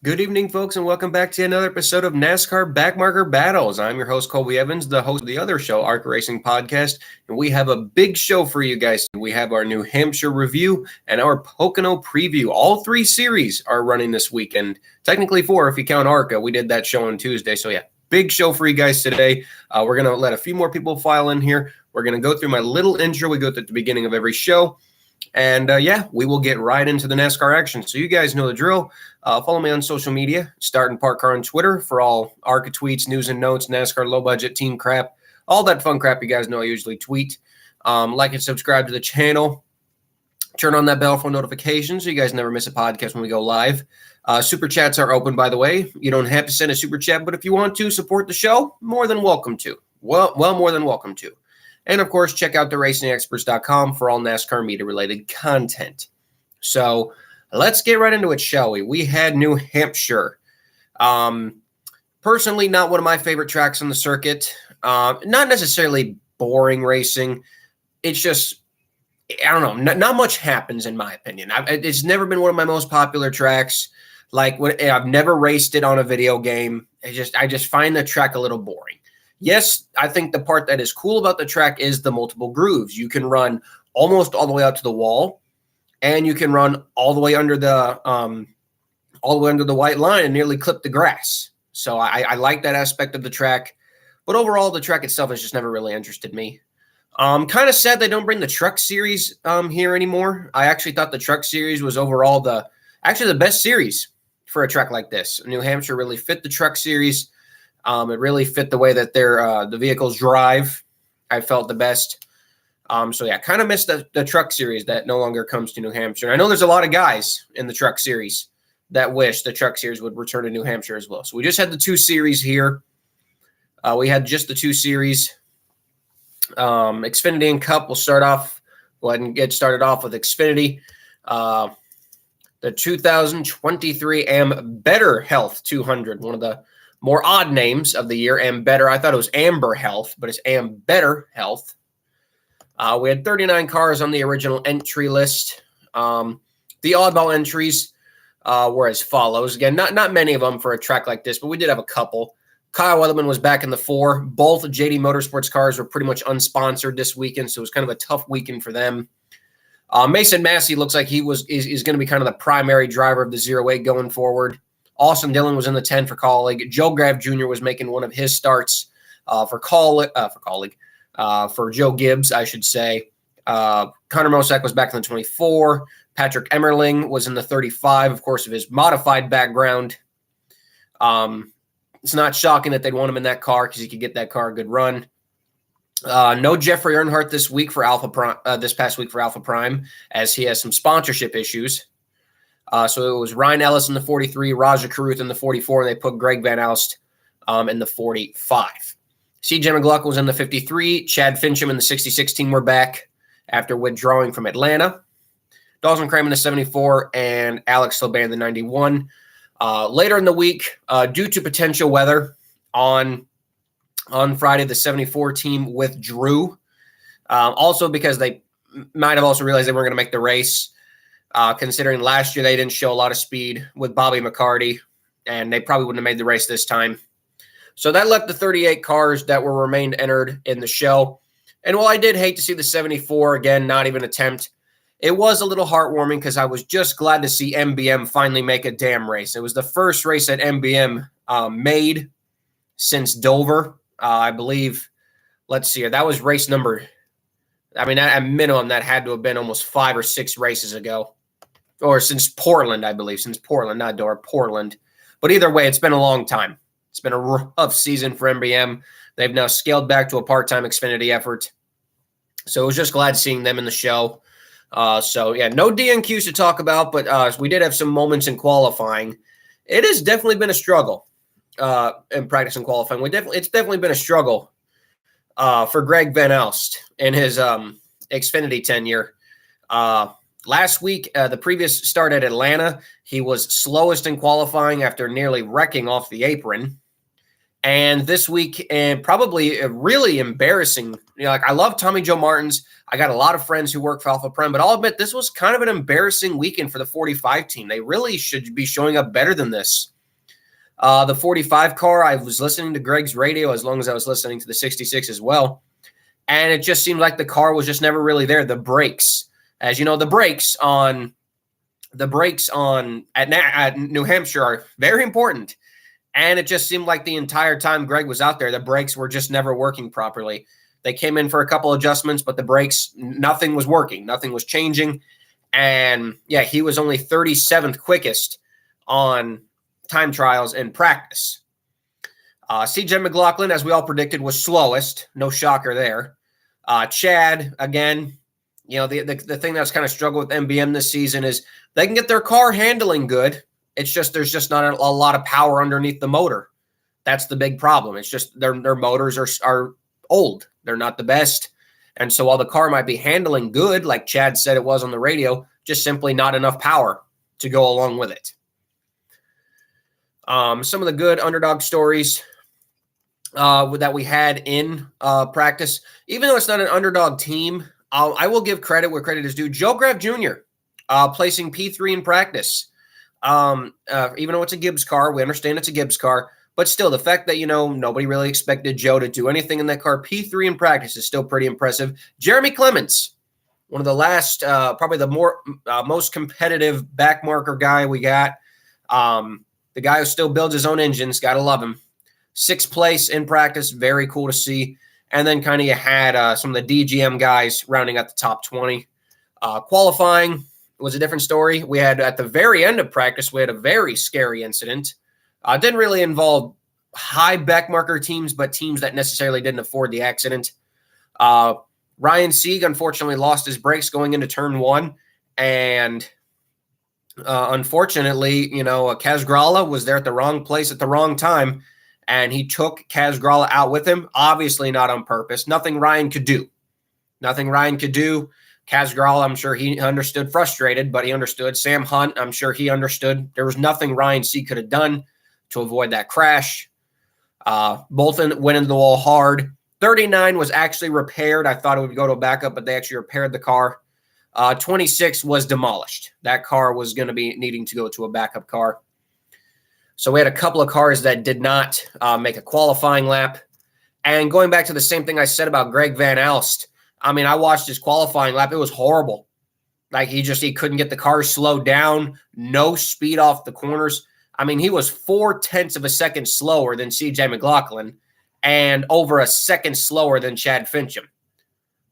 Good evening, folks, and welcome back to another episode of NASCAR Backmarker Battles. I'm your host, Colby Evans, the host of the other show, ARC Racing Podcast, and we have a big show for you guys. We have our New Hampshire review and our Pocono preview. All three series are running this weekend. Technically four if you count ARCA. We did that show on Tuesday, so yeah, big show for you guys today. We're going to let a few more people file in here. We're going to go through my little intro we go through at the beginning of every show. And we will get right into the NASCAR action. So you guys know the drill. Follow me on social media, Start and Park Car on Twitter for all ARCA tweets, news and notes, NASCAR low budget team crap, all that fun crap you guys know I usually tweet. Like and subscribe to the channel. Turn on that bell for notifications so you guys never miss a podcast when we go live. Super chats are open, by the way. You don't have to send a super chat, but if you want to support the show, more than welcome to. Well, more than welcome to. And, of course, check out theracingexperts.com for all NASCAR media-related content. So let's get right into it, shall we? We had New Hampshire. Personally, not one of my favorite tracks on the circuit. Not necessarily boring racing. It's just, I don't know, not much happens in my opinion. It's never been one of my most popular tracks. I've never raced it on a video game. I just find the track a little boring. Yes, I think the part that is cool about the track is the multiple grooves. You can run almost all the way out to the wall, and you can run all the way under the white line and nearly clip the grass. So I like that aspect of the track. But overall, the track itself has just never really interested me. Kind of sad they don't bring the Truck Series here anymore. I actually thought the Truck Series was overall the best series for a track like this. New Hampshire really fit the Truck Series. It really fit the way that the vehicles drive. I felt the best. Kind of missed the Truck Series that no longer comes to New Hampshire. I know there's a lot of guys in the Truck Series that wish the Truck Series would return to New Hampshire as well. So we just had the two series here. We had just the two series. Xfinity and Cup. We'll go ahead and get started off with Xfinity. The 2023 Am Better Health 200, one of the more odd names of the year. Am Better. I thought it was Amber Health, but it's Am Better Health. We had 39 cars on the original entry list. The oddball entries were as follows. Again, not many of them for a track like this, but we did have a couple. Kyle Weatherman was back in the 4. Both JD Motorsports cars were pretty much unsponsored this weekend, so it was kind of a tough weekend for them. Mason Massey looks like is going to be kind of the primary driver of the 08 going forward. Austin Dillon was in the 10 for Colleague. Joe Graf Jr. was making one of his starts for Joe Gibbs, I should say. Connor Mosack was back in the 24. Patrick Emmerling was in the 35, of course, of his modified background. It's not shocking that they'd want him in that car because he could get that car a good run. No Jeffrey Earnhardt this past week for Alpha Prime, as he has some sponsorship issues. So it was Ryan Ellis in the 43, Raja Caruth in the 44, and they put Greg Van Alst in the 45. CJ McLaughlin was in the 53. Chad Fincham in the 66 team were back after withdrawing from Atlanta. Dawson Cram in the 74 and Alex Laban in the 91. Later in the week, due to potential weather on Friday, the 74 team withdrew. Also because they might have also realized they weren't going to make the race. Considering last year they didn't show a lot of speed with Bobby McCarty, and they probably wouldn't have made the race this time. So that left the 38 cars that were remained entered in the show. And while I did hate to see the 74, again, not even attempt, it was a little heartwarming because I was just glad to see MBM finally make a damn race. It was the first race that MBM made since Dover, I believe. Let's see here. That was race number, at minimum, that had to have been almost 5 or 6 races ago. Or since Portland, I believe. Since Portland, not Dover, Portland. But either way, it's been a long time. It's been a rough season for MBM. They've now scaled back to a part-time Xfinity effort. So I was just glad seeing them in the show. No DNQs to talk about, but we did have some moments in qualifying. It has definitely been a struggle in practice and qualifying. It's definitely been a struggle for Greg Van Alst in his Xfinity tenure. Last week, the previous start at Atlanta, he was slowest in qualifying after nearly wrecking off the apron. And this week, and probably a really embarrassing, I love Tommy Joe Martins. I got a lot of friends who work for Alpha Prem, but I'll admit this was kind of an embarrassing weekend for the 45 team. They really should be showing up better than this The 45 car, I was listening to Greg's radio as long as I was listening to the 66 as well. And it just seemed like the car was just never really there. The brakes, as you know, the brakes at New Hampshire are very important. And it just seemed like the entire time Greg was out there, the brakes were just never working properly. They came in for a couple adjustments, but the brakes, nothing was working. Nothing was changing. And yeah, he was only 37th quickest on time trials in practice. CJ McLaughlin, as we all predicted, was slowest. No shocker there. Chad, again, you know, the thing that's kind of struggled with MBM this season is they can get their car handling good. It's just there's just not a lot of power underneath the motor. That's the big problem. It's just their motors are old. They're not the best. And so while the car might be handling good, like Chad said it was on the radio, just simply not enough power to go along with it. Some of the good underdog stories that we had in practice, even though it's not an underdog team, I will give credit where credit is due. Joe Graff Jr. Placing P3 in practice. Even though it's a Gibbs car, we understand it's a Gibbs car, but still the fact that, you know, nobody really expected Joe to do anything in that car, P3 in practice, is still pretty impressive. Jeremy Clements, one of the last, probably the most competitive backmarker guy we got. The guy who still builds his own engines, got to love him. 6th place in practice, very cool to see. And then kind of you had some of the DGM guys rounding out the top 20. Qualifying was a different story. We had, at the very end of practice, we had a very scary incident. Didn't really involve high backmarker teams, but teams that necessarily didn't afford the accident. Ryan Sieg, unfortunately, lost his brakes going into turn 1. And unfortunately, you know, Kaz Gralla was there at the wrong place at the wrong time, and he took Kaz Gralla out with him, obviously not on purpose. Nothing Ryan could do. Kaz Gralla, I'm sure he understood, frustrated, but he understood. Sam Hunt, I'm sure he understood. There was nothing Ryan C. could have done to avoid that crash. Both went into the wall hard. 39 was actually repaired. I thought it would go to a backup, but they actually repaired the car. 26 was demolished. That car was going to be needing to go to a backup car. So we had a couple of cars that did not make a qualifying lap. And going back to the same thing I said about Greg Van Alst, I mean, I watched his qualifying lap. It was horrible. Like he couldn't get the car slowed down, no speed off the corners. I mean, he was 0.4 of a second slower than CJ McLaughlin and over a second slower than Chad Fincham.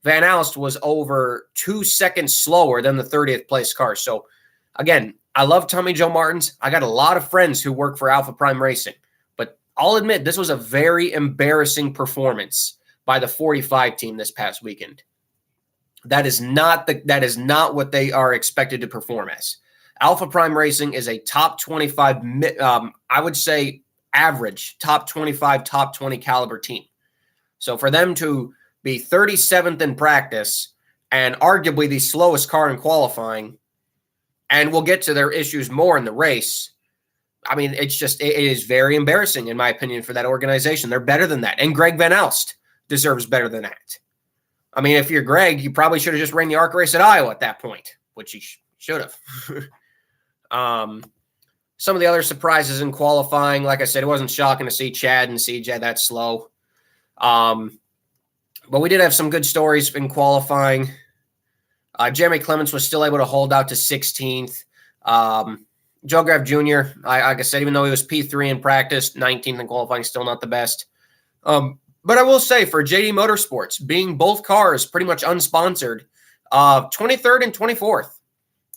Van Alst was over 2 seconds slower than the 30th place car. So, again, I love Tommy Joe Martins. I got a lot of friends who work for Alpha Prime Racing. But I'll admit, this was a very embarrassing performance by the 45 team this past weekend. That is not what they are expected to perform as. Alpha Prime Racing is a top 25, I would say average, top 25, top 20 caliber team. So for them to be 37th in practice and arguably the slowest car in qualifying, and we'll get to their issues more in the race, I mean, it is very embarrassing, in my opinion, for that organization. They're better than that. And Greg Van Alst deserves better than that. I mean, if you're Greg, you probably should have just ran the ARC race at Iowa at that point, which he should have. Some of the other surprises in qualifying, like I said, it wasn't shocking to see Chad and CJ that slow. But we did have some good stories in qualifying. Jeremy Clements was still able to hold out to 16th. Joe Graff Jr., like I said, even though he was P3 in practice, 19th in qualifying, still not the best. But I will say, for JD Motorsports, being both cars pretty much unsponsored, 23rd and 24th.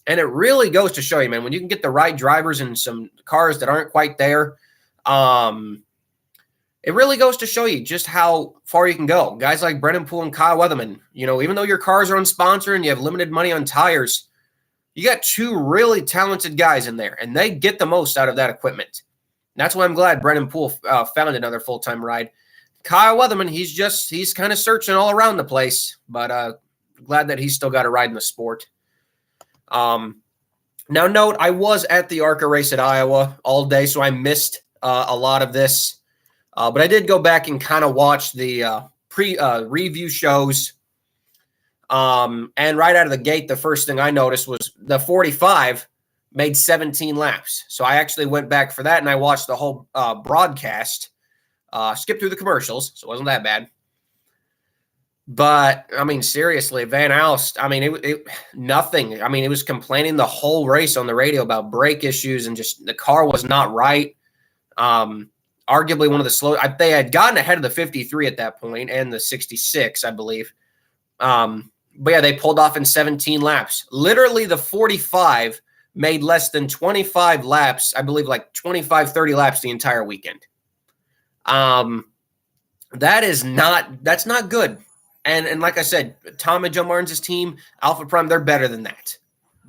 And it really goes to show you, man, when you can get the right drivers in some cars that aren't quite there, it really goes to show you just how far you can go. Guys like Brennan Poole and Kyle Weatherman, you know, even though your cars are unsponsored and you have limited money on tires, you got two really talented guys in there, and they get the most out of that equipment. And that's why I'm glad Brennan Poole found another full-time ride. Kyle Weatherman, he's kind of searching all around the place, but glad that he's still got a ride in the sport. Now, note, I was at the ARCA race at Iowa all day, so I missed a lot of this. But I did go back and kind of watch the review shows. And right out of the gate, the first thing I noticed was the 45 made 17 laps. So I actually went back for that, and I watched the whole broadcast, skipped through the commercials, so it wasn't that bad. But, I mean, seriously, Van Alst, I mean, nothing. I mean, it was complaining the whole race on the radio about brake issues and just the car was not right. Arguably one of the slow. They had gotten ahead of the 53 at that point and the 66, I believe. But, yeah, they pulled off in 17 laps. Literally the 45 made less than 25 laps, I believe like 25, 30 laps the entire weekend. That's not good. And like I said, Tom and Joe Martin's team, Alpha Prime, they're better than that.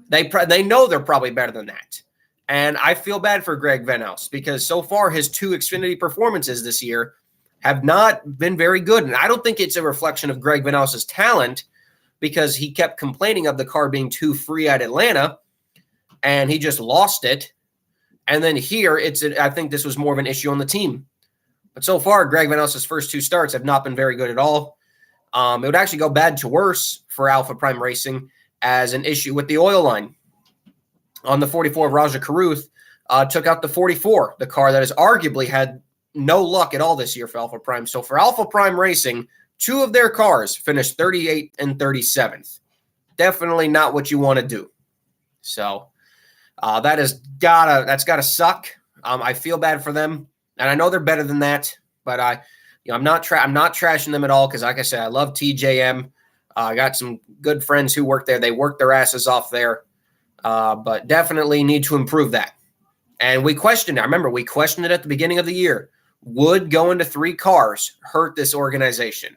They know they're probably better than that. And I feel bad for Greg Van Alst because so far his 2 Xfinity performances this year have not been very good. And I don't think it's a reflection of Greg Van Alst's talent because he kept complaining of the car being too free at Atlanta and he just lost it. And then here, I think this was more of an issue on the team. But so far, Greg Van Alst's first 2 starts have not been very good at all. It would actually go bad to worse for Alpha Prime Racing as an issue with the oil line. On the 44 of Raja Carruth, took out the 44, the car that has arguably had no luck at all this year for Alpha Prime. So for Alpha Prime Racing, 2 of their cars finished 38th and 37th. Definitely not what you want to do. So that's gotta suck. I feel bad for them, and I know they're better than that, but I'm not trashing them at all because, like I said, I love TJM. I got some good friends who work there. They work their asses off there, but definitely need to improve that. And we questioned it. I remember we questioned it at the beginning of the year. Would going to 3 cars hurt this organization?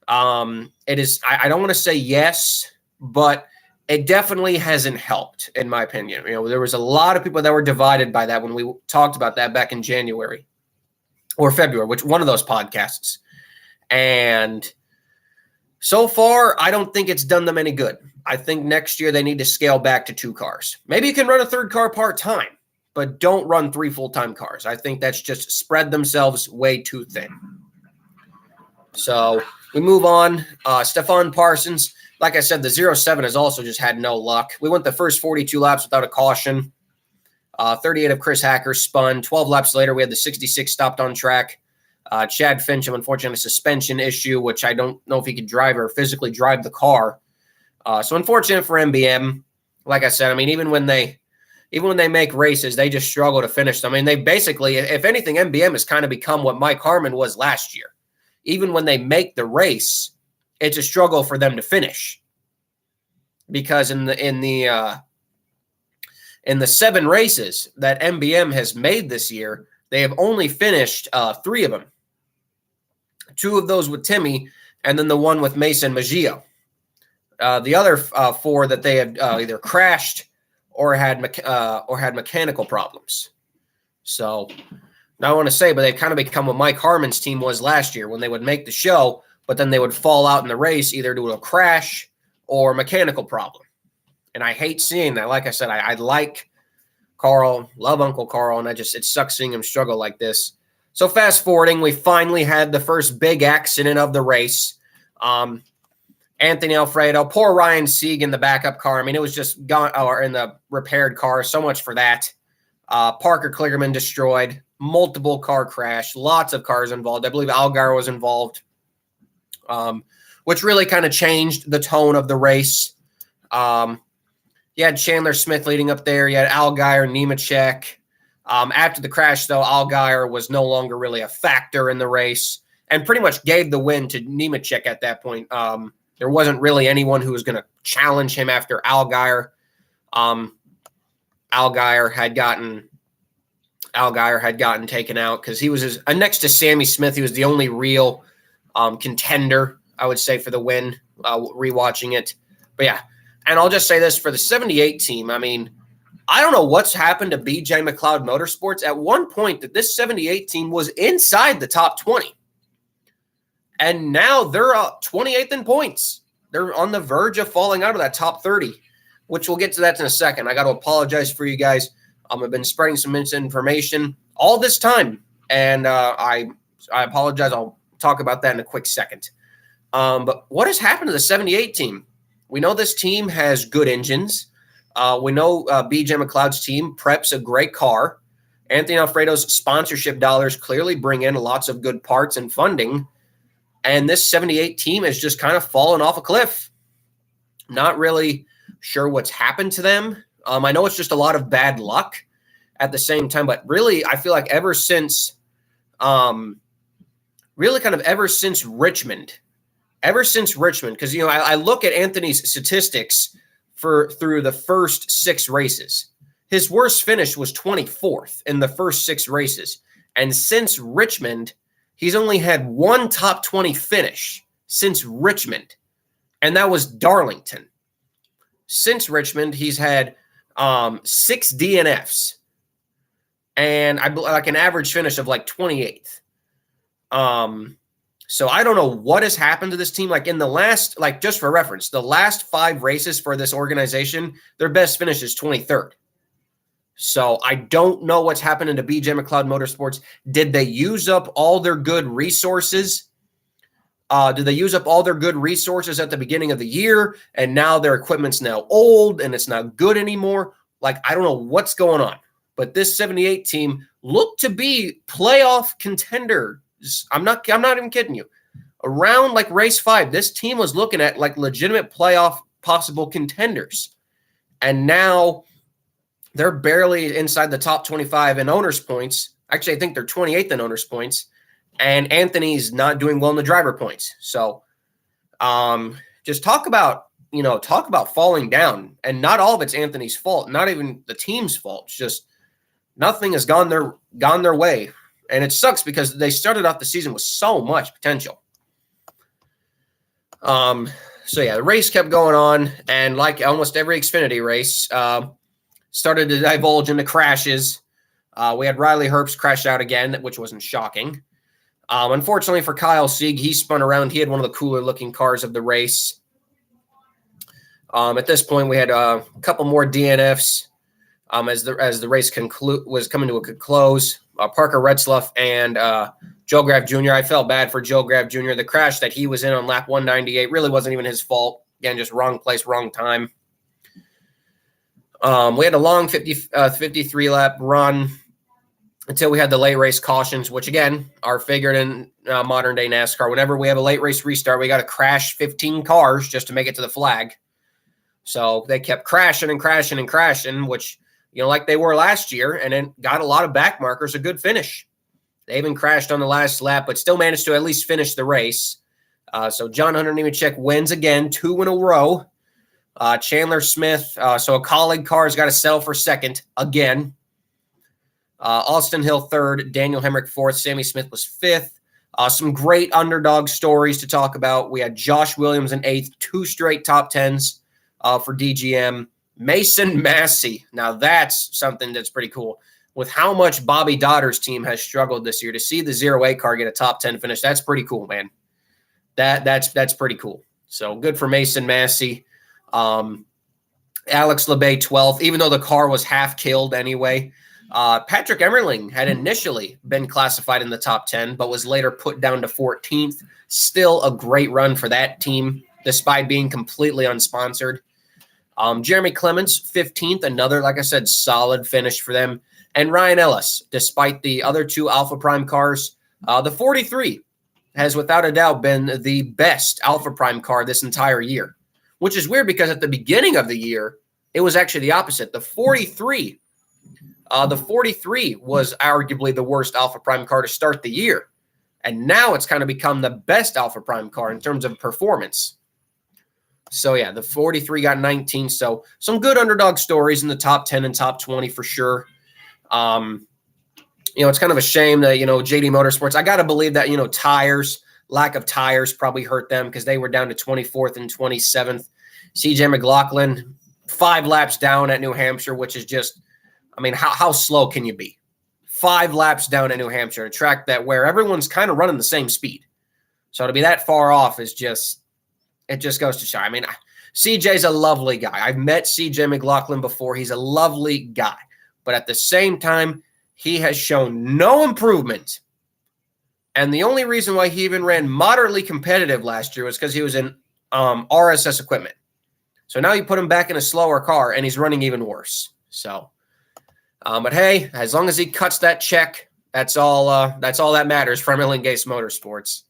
It is. I don't want to say yes, but it definitely hasn't helped, in my opinion. There was a lot of people that were divided by that when we talked about that back in January or February, which one of those podcasts. And so far, I don't think it's done them any good. I think next year they need to scale back to 2 cars. Maybe you can run a 3rd car part-time, but don't run 3 full-time cars. I think that's just spread themselves way too thin. So we move on. Stefan Parsons, like I said, the 07 has also just had no luck. We went the first 42 laps without a caution. 38 of Chris Hacker spun. 12 laps later, we had the 66 stopped on track. Chad Fincham, unfortunately, a suspension issue, which I don't know if he could drive or physically drive the car. So unfortunate for MBM. Like I said, I mean, even when they make races, they just struggle to finish them. I mean, they basically, if anything, MBM has kind of become what Mike Harmon was last year. Even when they make the race, it's a struggle for them to finish. Because in the 7 races that MBM has made this year, they have only finished 3 of them. 2 of those with Timmy, and then the one with Mason Maggio. The other 4 that they have either crashed or had mechanical problems. So, I want to say, but they've kind of become what Mike Harmon's team was last year when they would make the show, but then they would fall out in the race either due to a crash or mechanical problem. And I hate seeing that. Like I said, I like Carl, love Uncle Carl, and it sucks seeing him struggle like this. So fast forwarding, we finally had the first big accident of the race. Anthony Alfredo, poor Ryan Sieg in the backup car. I mean, it was just gone, or in the repaired car. So much for that. Parker Kligerman destroyed. Multiple car crash. Lots of cars involved. I believe Allgaier was involved, which really kind of changed the tone of the race. You had Chandler Smith leading up there. You had Allgaier, Nemechek. After the crash, though, Allgaier was no longer really a factor in the race and pretty much gave the win to Nemechek at that point. There wasn't really anyone who was going to challenge him after Allgaier. Allgaier had gotten taken out because he was next to Sammy Smith. He was the only real contender, I would say, for the win, rewatching it. But yeah, and I'll just say this for the 78 team. I mean, I don't know what's happened to BJ McLeod Motorsports. At one point, that this 78 team was inside the top 20. And now they're 28th in points. They're on the verge of falling out of that top 30, which we'll get to that in a second. I got to apologize for you guys. I've been spreading some misinformation all this time, and I apologize. I'll talk about that in a quick second. But what has happened to the 78 team? We know this team has good engines. We know BJ McLeod's team preps a great car. Anthony Alfredo's sponsorship dollars clearly bring in lots of good parts and funding. And this 78 team has just kind of fallen off a cliff. Not really sure what's happened to them. I know it's just a lot of bad luck at the same time, but really, I feel like ever since Richmond, because, I look at Anthony's statistics through the first 6 races. His worst finish was 24th in the first 6 races. And since Richmond, he's only had one top 20 finish since Richmond, and that was Darlington. Since Richmond, he's had 6 DNFs and like an average finish of like 28th. So I don't know what has happened to this team. Like in the last, like just for reference, the last 5 races for this organization, their best finish is 23rd. So I don't know what's happening to BJ McLeod Motorsports. Did they use up all their good resources? Did they use up all their good resources at the beginning of the year, and now their equipment's now old and it's not good anymore? Like, I don't know what's going on. But this 78 team looked to be playoff contenders. I'm not even kidding you. Around like race 5, this team was looking at like legitimate playoff possible contenders. And now they're barely inside the top 25 in owners' points. Actually, I think they're 28th in owners' points. And Anthony's not doing well in the driver points. So just talk about falling down. And not all of it's Anthony's fault, not even the team's fault. It's just nothing has gone their way. And it sucks because they started off the season with so much potential. The race kept going on, and like almost every Xfinity race, started to divulge into crashes. We had Riley Herbst crash out again, which wasn't shocking. Unfortunately for Kyle Sieg, he spun around. He had one of the cooler looking cars of the race. At this point, we had a couple more DNFs as the race was coming to a close. Parker Retzlaff and Joe Graf Jr. I felt bad for Joe Graf Jr. The crash that he was in on lap 198 really wasn't even his fault. Again, just wrong place, wrong time. We had a long 53-lap run until we had the late race cautions, which, again, are figured in modern-day NASCAR. Whenever we have a late race restart, we got to crash 15 cars just to make it to the flag. So they kept crashing and crashing and crashing, which, like they were last year, and then got a lot of backmarkers, a good finish. They even crashed on the last lap, but still managed to at least finish the race. So John Hunter Nemechek wins again, 2 in a row. Chandler Smith, so a colleague car has got to settle for second again. Austin Hill third, Daniel Hemrick fourth, Sammy Smith was fifth. Some great underdog stories to talk about. We had Josh Williams in eighth, 2 straight top 10s for DGM. Mason Massey, now that's something that's pretty cool. With how much Bobby Dodder's team has struggled this year, to see the 0-8 car get a top 10 finish, that's pretty cool, man. That's pretty cool. So good for Mason Massey. Alex LeBay 12th, even though the car was half killed anyway. Patrick Emmerling had initially been classified in the top 10, but was later put down to 14th. Still a great run for that team, despite being completely unsponsored. Jeremy Clements, 15th, another, like I said, solid finish for them. And Ryan Ellis, despite the other 2 Alpha Prime cars, the 43 has without a doubt been the best Alpha Prime car this entire year, which is weird because at the beginning of the year, it was actually the opposite. The 43 was arguably the worst Alpha Prime car to start the year. And now it's kind of become the best Alpha Prime car in terms of performance. So, yeah, the 43 got 19. So, some good underdog stories in the top 10 and top 20 for sure. It's kind of a shame that, JD Motorsports, I got to believe that, lack of tires probably hurt them because they were down to 24th and 27th. CJ McLaughlin, 5 laps down at New Hampshire, which is just, how slow can you be? 5 laps down at New Hampshire, a track where everyone's kind of running the same speed. So to be that far off is just, it just goes to show. CJ's a lovely guy. I've met CJ McLaughlin before. He's a lovely guy. But at the same time, he has shown no improvement. And the only reason why he even ran moderately competitive last year was because he was in RSS equipment. So now you put him back in a slower car, and he's running even worse. So, but hey, as long as he cuts that check, that's all that matters for Emily Gase Motorsports.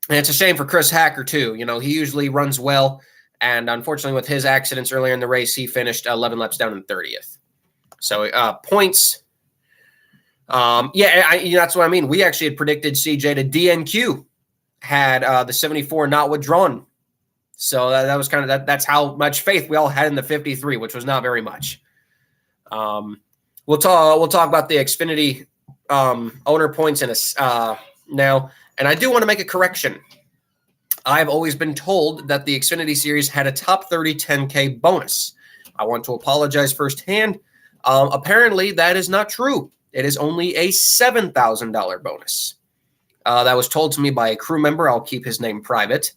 And it's a shame for Chris Hacker, too. You know, he usually runs well. And unfortunately, with his accidents earlier in the race, he finished 11 laps down in 30th. So points. That's what I mean. We actually had predicted CJ to DNQ had the 74 not withdrawn. So that was kind of that's how much faith we all had in the 53, which was not very much. We'll talk about the Xfinity owner points in now. And I do want to make a correction. I've always been told that the Xfinity Series had a top 30 10K bonus. I want to apologize firsthand. Apparently, that is not true. It is only a $7,000 bonus. That was told to me by a crew member. I'll keep his name private.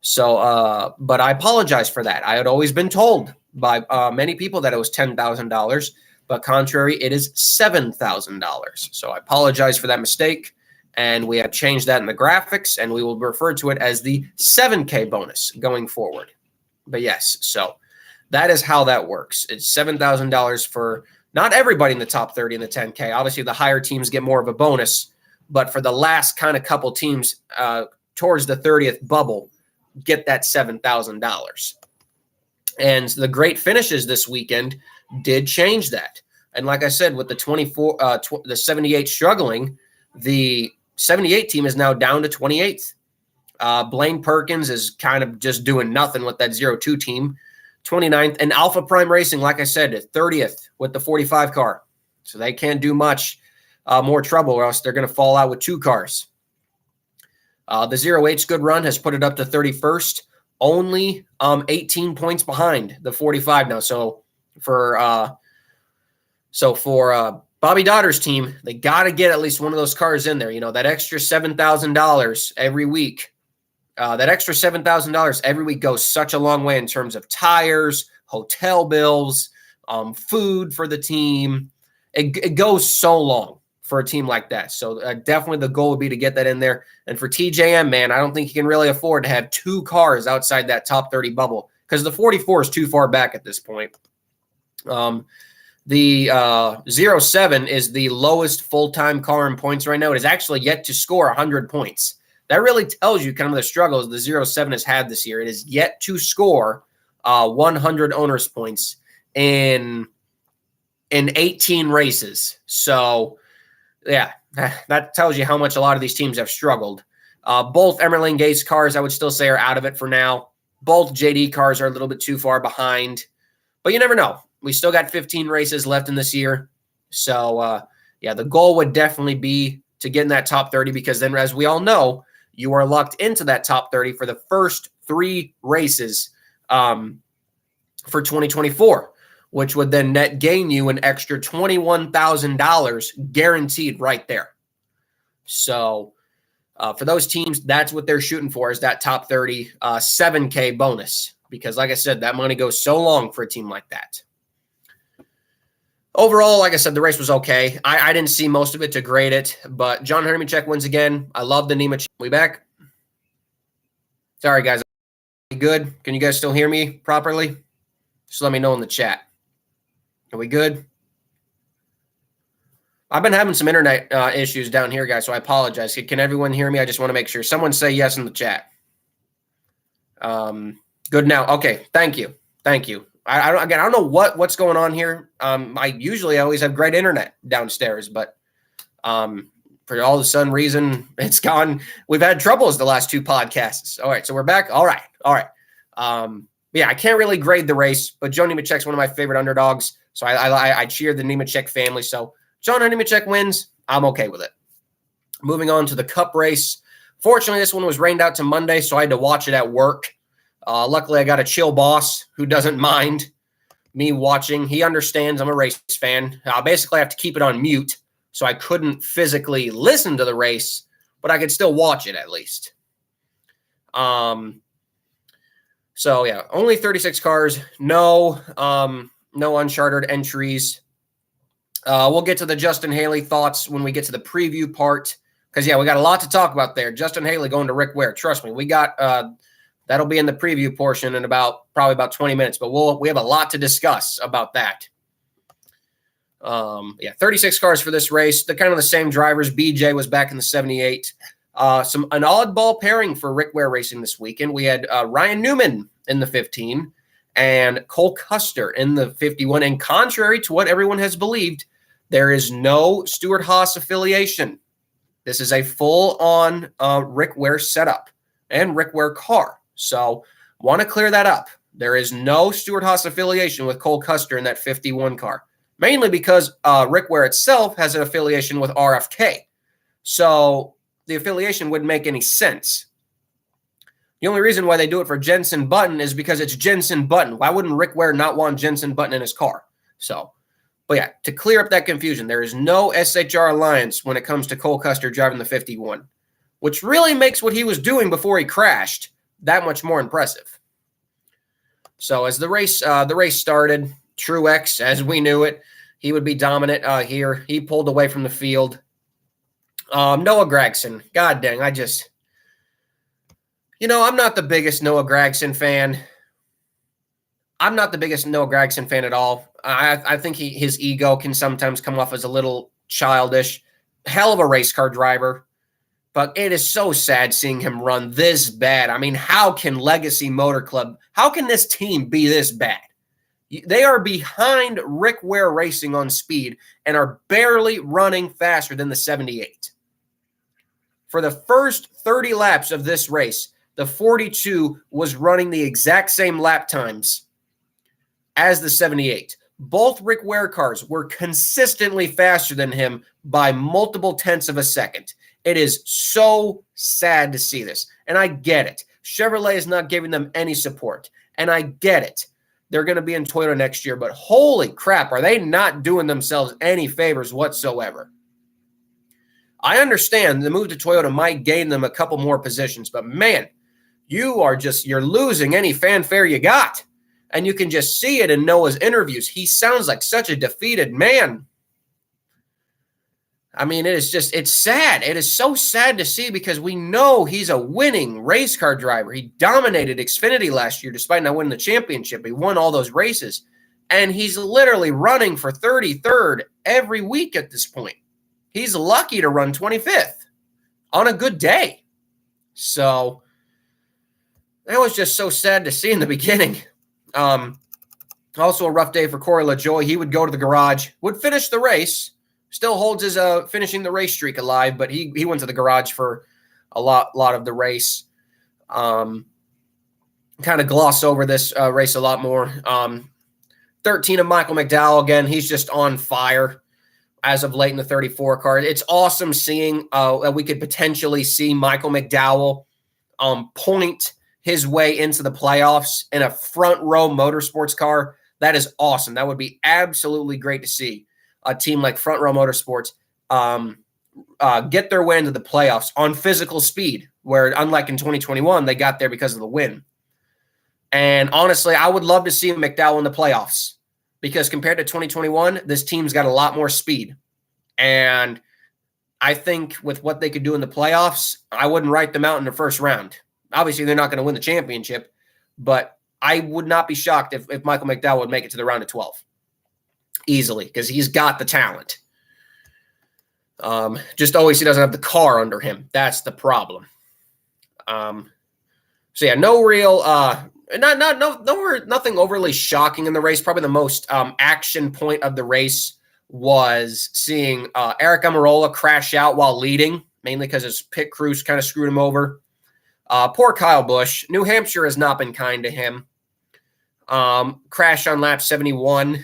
So, but I apologize for that. I had always been told by many people that it was $10,000, but contrary, it is $7,000. So I apologize for that mistake. And we have changed that in the graphics, and we will refer to it as the 7K bonus going forward. But yes, so that is how that works. It's $7,000 for not everybody in the top 30 in the 10K. Obviously, the higher teams get more of a bonus, but for the last kind of couple teams towards the 30th bubble, get that $7,000. And the great finishes this weekend did change that. And like I said, with the the 78 struggling, the 78 team is now down to 28th. Blaine Perkins is kind of just doing nothing with that 0-2 team. 29th. And Alpha Prime Racing, like I said, 30th with the 45 car. So they can't do much more trouble, or else they're going to fall out with 2 cars. The 0-8's good run has put it up to 31st. Only 18 points behind the 45 now. So for Bobby Dotter's team, they got to get at least one of those cars in there. You know, that extra $7,000 every week. That extra $7,000 every week goes such a long way in terms of tires, hotel bills, food for the team. It goes so long for a team like that. So definitely the goal would be to get that in there. And for TJM, man, I don't think he can really afford to have 2 cars outside that top 30 bubble because the 44 is too far back at this point. The 07 is the lowest full-time car in points right now. It is actually yet to score 100 points. That really tells you kind of the struggles the 07 has had this year. It is yet to score 100 owners points in 18 races. So, yeah, that tells you how much a lot of these teams have struggled. Both Emerling Gase cars, I would still say, are out of it for now. Both JD cars are a little bit too far behind. But you never know. We still got 15 races left in this year. So, the goal would definitely be to get in that top 30 because then, as we all know, you are locked into that top 30 for the first 3 races for 2024, which would then net gain you an extra $21,000 guaranteed right there. So for those teams, that's what they're shooting for is that top 30 7K bonus because, like I said, that money goes so long for a team like that. Overall, like I said, the race was okay. I didn't see most of it to grade it, but John Nemechek wins again. I love the Nemechek. We back? Sorry, guys. Are we good? Can you guys still hear me properly? Just let me know in the chat. Are we good? I've been having some internet issues down here, guys, so I apologize. Can everyone hear me? I just want to make sure. Someone say yes in the chat. Good now. Okay, thank you. Thank you. I don't know what's going on here. I usually always have great internet downstairs, but for all of a sudden reason, it's gone. We've had troubles the last 2 podcasts. All right, so we're back. All right. I can't really grade the race, but Joe Nemechek's one of my favorite underdogs, so I cheer the Nemechek family. So John Nemechek wins. I'm okay with it. Moving on to the Cup race. Fortunately, this one was rained out to Monday, so I had to watch it at work. Luckily, I got a chill boss who doesn't mind me watching. He understands I'm a race fan. Basically, I have to keep it on mute, so I couldn't physically listen to the race, but I could still watch it at least. Only 36 cars. No uncharted entries. We'll get to the Justin Haley thoughts when we get to the preview part, because we got a lot to talk about there. Justin Haley going to Rick Ware. Trust me, we got That'll be in the preview portion in probably about 20 minutes, but we have a lot to discuss about that. 36 cars for this race. They're kind of the same drivers. BJ was back in the 78. An oddball pairing for Rick Ware Racing this weekend. We had Ryan Newman in the 15 and Cole Custer in the 51. And contrary to what everyone has believed, there is no Stewart-Haas affiliation. This is a full-on Rick Ware setup and Rick Ware car. So want to clear that up. There is no Stewart-Haas affiliation with Cole Custer in that 51 car, mainly because Rick Ware itself has an affiliation with RFK. So the affiliation wouldn't make any sense. The only reason why they do it for Jenson Button is because it's Jenson Button. Why wouldn't Rick Ware not want Jenson Button in his car? But yeah, to clear up that confusion, there is no SHR alliance when it comes to Cole Custer driving the 51, which really makes what he was doing before he crashed that much more impressive. So as the race started, Truex, as we knew it, he would be dominant here. He pulled away from the field. Noah Gragson, god dang, I'm not the biggest Noah Gragson fan. I'm not the biggest Noah Gragson fan at all. I think his ego can sometimes come off as a little childish. Hell of a race car driver. But it is so sad seeing him run this bad. I mean, how can Legacy Motor Club, how can this team be this bad? They are behind Rick Ware Racing on speed and are barely running faster than the 78. For the first 30 laps of this race, the 42 was running the exact same lap times as the 78. Both Rick Ware cars were consistently faster than him by multiple tenths of a second. It is so sad to see this. And I get it. Chevrolet is not giving them any support. And I get it. They're going to be in Toyota next year. But holy crap, are they not doing themselves any favors whatsoever? I understand the move to Toyota might gain them a couple more positions. But man, you're losing any fanfare you got. And you can just see it in Noah's interviews. He sounds like such a defeated man. I mean, it's sad. It is so sad to see because we know he's a winning race car driver. He dominated Xfinity last year despite not winning the championship. He won all those races. And he's literally running for 33rd every week at this point. He's lucky to run 25th on a good day. So that was just so sad to see in the beginning. Also a rough day for Corey LaJoie. He would go to the garage, would finish the race, still holds his finishing the race streak alive, but he went to the garage for a lot of the race. Kind of gloss over this race a lot more. 13 of Michael McDowell again. He's just on fire as of late in the 34 car. It's awesome seeing that we could potentially see Michael McDowell point his way into the playoffs in a front row motorsports car. That is awesome. That would be absolutely great to see a team like Front Row Motorsports get their way into the playoffs on physical speed, where unlike in 2021, they got there because of the win. And honestly, I would love to see McDowell in the playoffs because compared to 2021, this team's got a lot more speed. And I think with what they could do in the playoffs, I wouldn't write them out in the first round. Obviously, they're not going to win the championship, but I would not be shocked if Michael McDowell would make it to the round of 12 easily because he's got the talent. Just always he doesn't have the car under him. That's the problem. So yeah, no real, nothing overly shocking in the race. Probably the most action point of the race was seeing Eric Almirola crash out while leading, mainly because his pit crews kind of screwed him over. Poor Kyle Busch. New Hampshire has not been kind to him. Crashed on lap 71.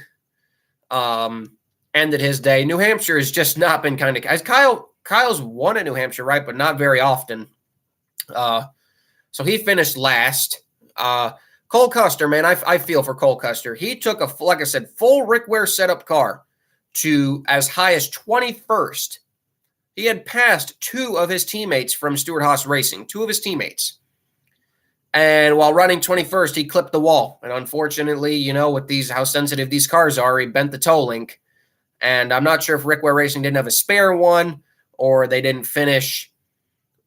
Ended his day. New Hampshire has just not been kind of. Kyle's won at New Hampshire, right, but not very often. So he finished last. Cole Custer, man, I feel for Cole Custer. He took like I said, full Rick Ware setup car to as high as 21st. He had passed two of his teammates from Stewart-Haas Racing, two of his teammates. And while running 21st, he clipped the wall. And unfortunately, with how sensitive these cars are, he bent the toe link. And I'm not sure if Rick Ware Racing didn't have a spare one or they didn't finish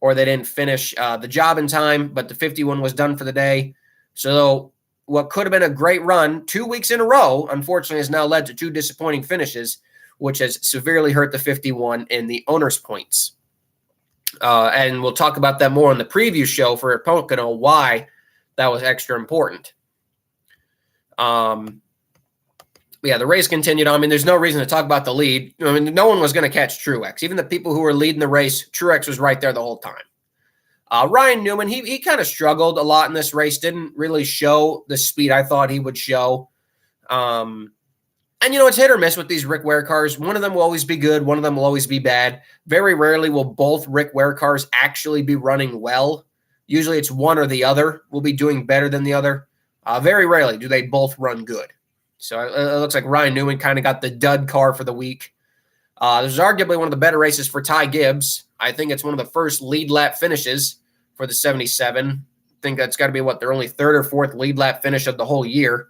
or they didn't finish the job in time, but the 51 was done for the day. So what could have been a great run 2 weeks in a row, unfortunately, has now led to 2 disappointing finishes, which has severely hurt the 51 in the owner's points. And we'll talk about that more on the preview show for Pocono, why that was extra important. Yeah, the race continued on. I mean, there's no reason to talk about the lead. I mean, no one was going to catch Truex. Even the people who were leading the race, Truex was right there the whole time. Ryan Newman, he kind of struggled a lot in this race, didn't really show the speed I thought he would show. And, it's hit or miss with these Rick Ware cars. One of them will always be good. One of them will always be bad. Very rarely will both Rick Ware cars actually be running well. Usually it's one or the other will be doing better than the other. Very rarely do they both run good. So it looks like Ryan Newman kind of got the dud car for the week. This is arguably one of the better races for Ty Gibbs. I think it's one of the first lead lap finishes for the 77. I think that's got to be their only third or fourth lead lap finish of the whole year.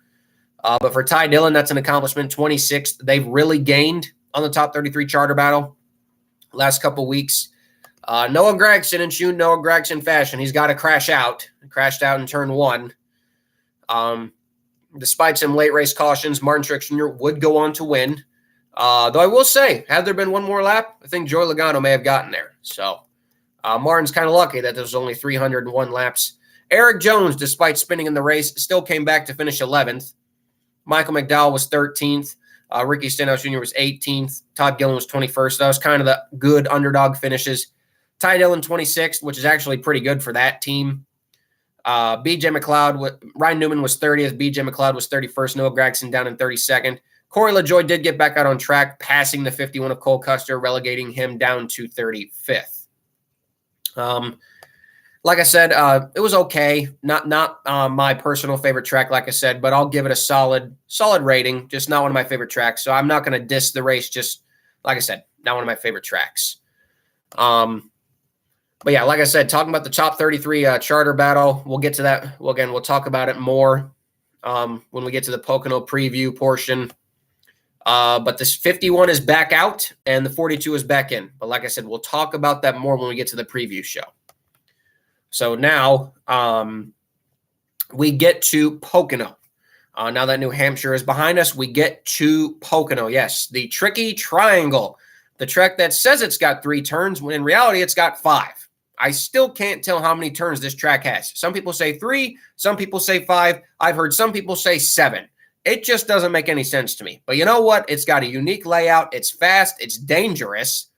But for Ty Dillon, that's an accomplishment. 26th. They've really gained on the top 33 charter battle last couple weeks. Noah Gragson in true Noah Gragson fashion. He's got to crash out. He crashed out in turn 1. Despite some late race cautions, Martin Truex Jr. would go on to win. Though I will say, had there been one more lap, I think Joey Logano may have gotten there. So Martin's kind of lucky that there was only 301 laps. Eric Jones, despite spinning in the race, still came back to finish 11th. Michael McDowell was 13th. Ricky Stenhouse Jr. was 18th. Todd Gillen was 21st. That was kind of the good underdog finishes. Ty Dillon 26th, which is actually pretty good for that team. B.J. McLeod, Ryan Newman was 30th. B.J. McLeod was 31st. Noah Gragson down in 32nd. Corey LaJoie did get back out on track, passing the 51 of Cole Custer, relegating him down to 35th. Like I said, it was okay. Not my personal favorite track, like I said, but I'll give it a solid rating. Just not one of my favorite tracks. So I'm not going to diss the race. Just like I said, not one of my favorite tracks. But yeah, like I said, talking about the top 33 charter battle, we'll get to that. Well, again, we'll talk about it more when we get to the Pocono preview portion. But this 51 is back out and the 42 is back in. But like I said, we'll talk about that more when we get to the preview show. So now we get to Pocono. Now that New Hampshire is behind us, we get to Pocono. Yes, the tricky triangle. The track that says it's got 3 turns, when in reality it's got 5. I still can't tell how many turns this track has. Some people say 3, some people say 5. I've heard some people say 7. It just doesn't make any sense to me. But you know what? It's got a unique layout. It's fast. It's dangerous.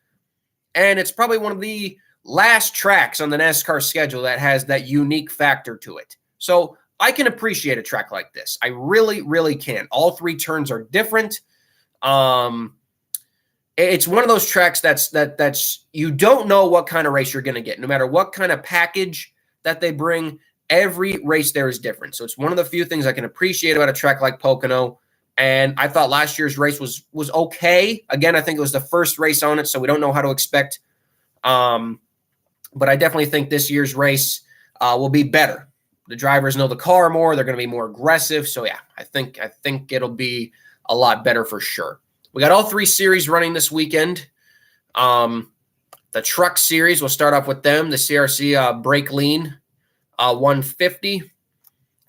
And it's probably one of the last tracks on the NASCAR schedule that has that unique factor to it. So I can appreciate a track like this. I really, really can. All 3 turns are different. It's one of those tracks that's you don't know what kind of race you're going to get. No matter what kind of package that they bring, every race there is different. So it's one of the few things I can appreciate about a track like Pocono. And I thought last year's race was okay. Again, I think it was the first race on it, so we don't know how to expect. But I definitely think this year's race will be better. The drivers know the car more. They're going to be more aggressive. So yeah, I think it'll be a lot better for sure. We got all 3 series running this weekend. The truck series, we'll start off with them. The CRC Brake Lean 150.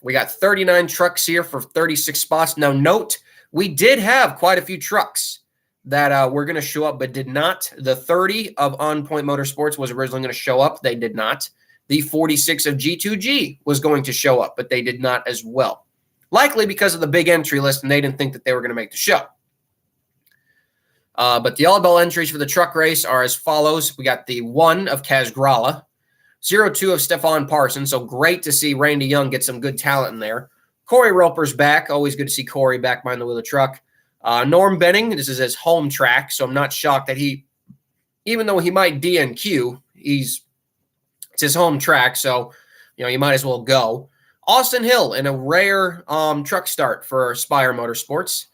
We got 39 trucks here for 36 spots. Now note, we did have quite a few trucks that were going to show up but did not. The 30 of On Point Motorsports was originally going to show up. They did not. The 46 of G2G was going to show up, but they did not as well. Likely because of the big entry list, and they didn't think that they were going to make the show. But the all-bell entries for the truck race are as follows. We got the 1 of Kaz Gralla, 02 of Stefan Parsons. So great to see Randy Young get some good talent in there. Corey Roper's back. Always good to see Corey back behind the wheel of the truck. Norm Benning, this is his home track, so I'm not shocked that even though he might DNQ, it's his home track, so you might as well go. Austin Hill in a rare truck start for Spire Motorsports.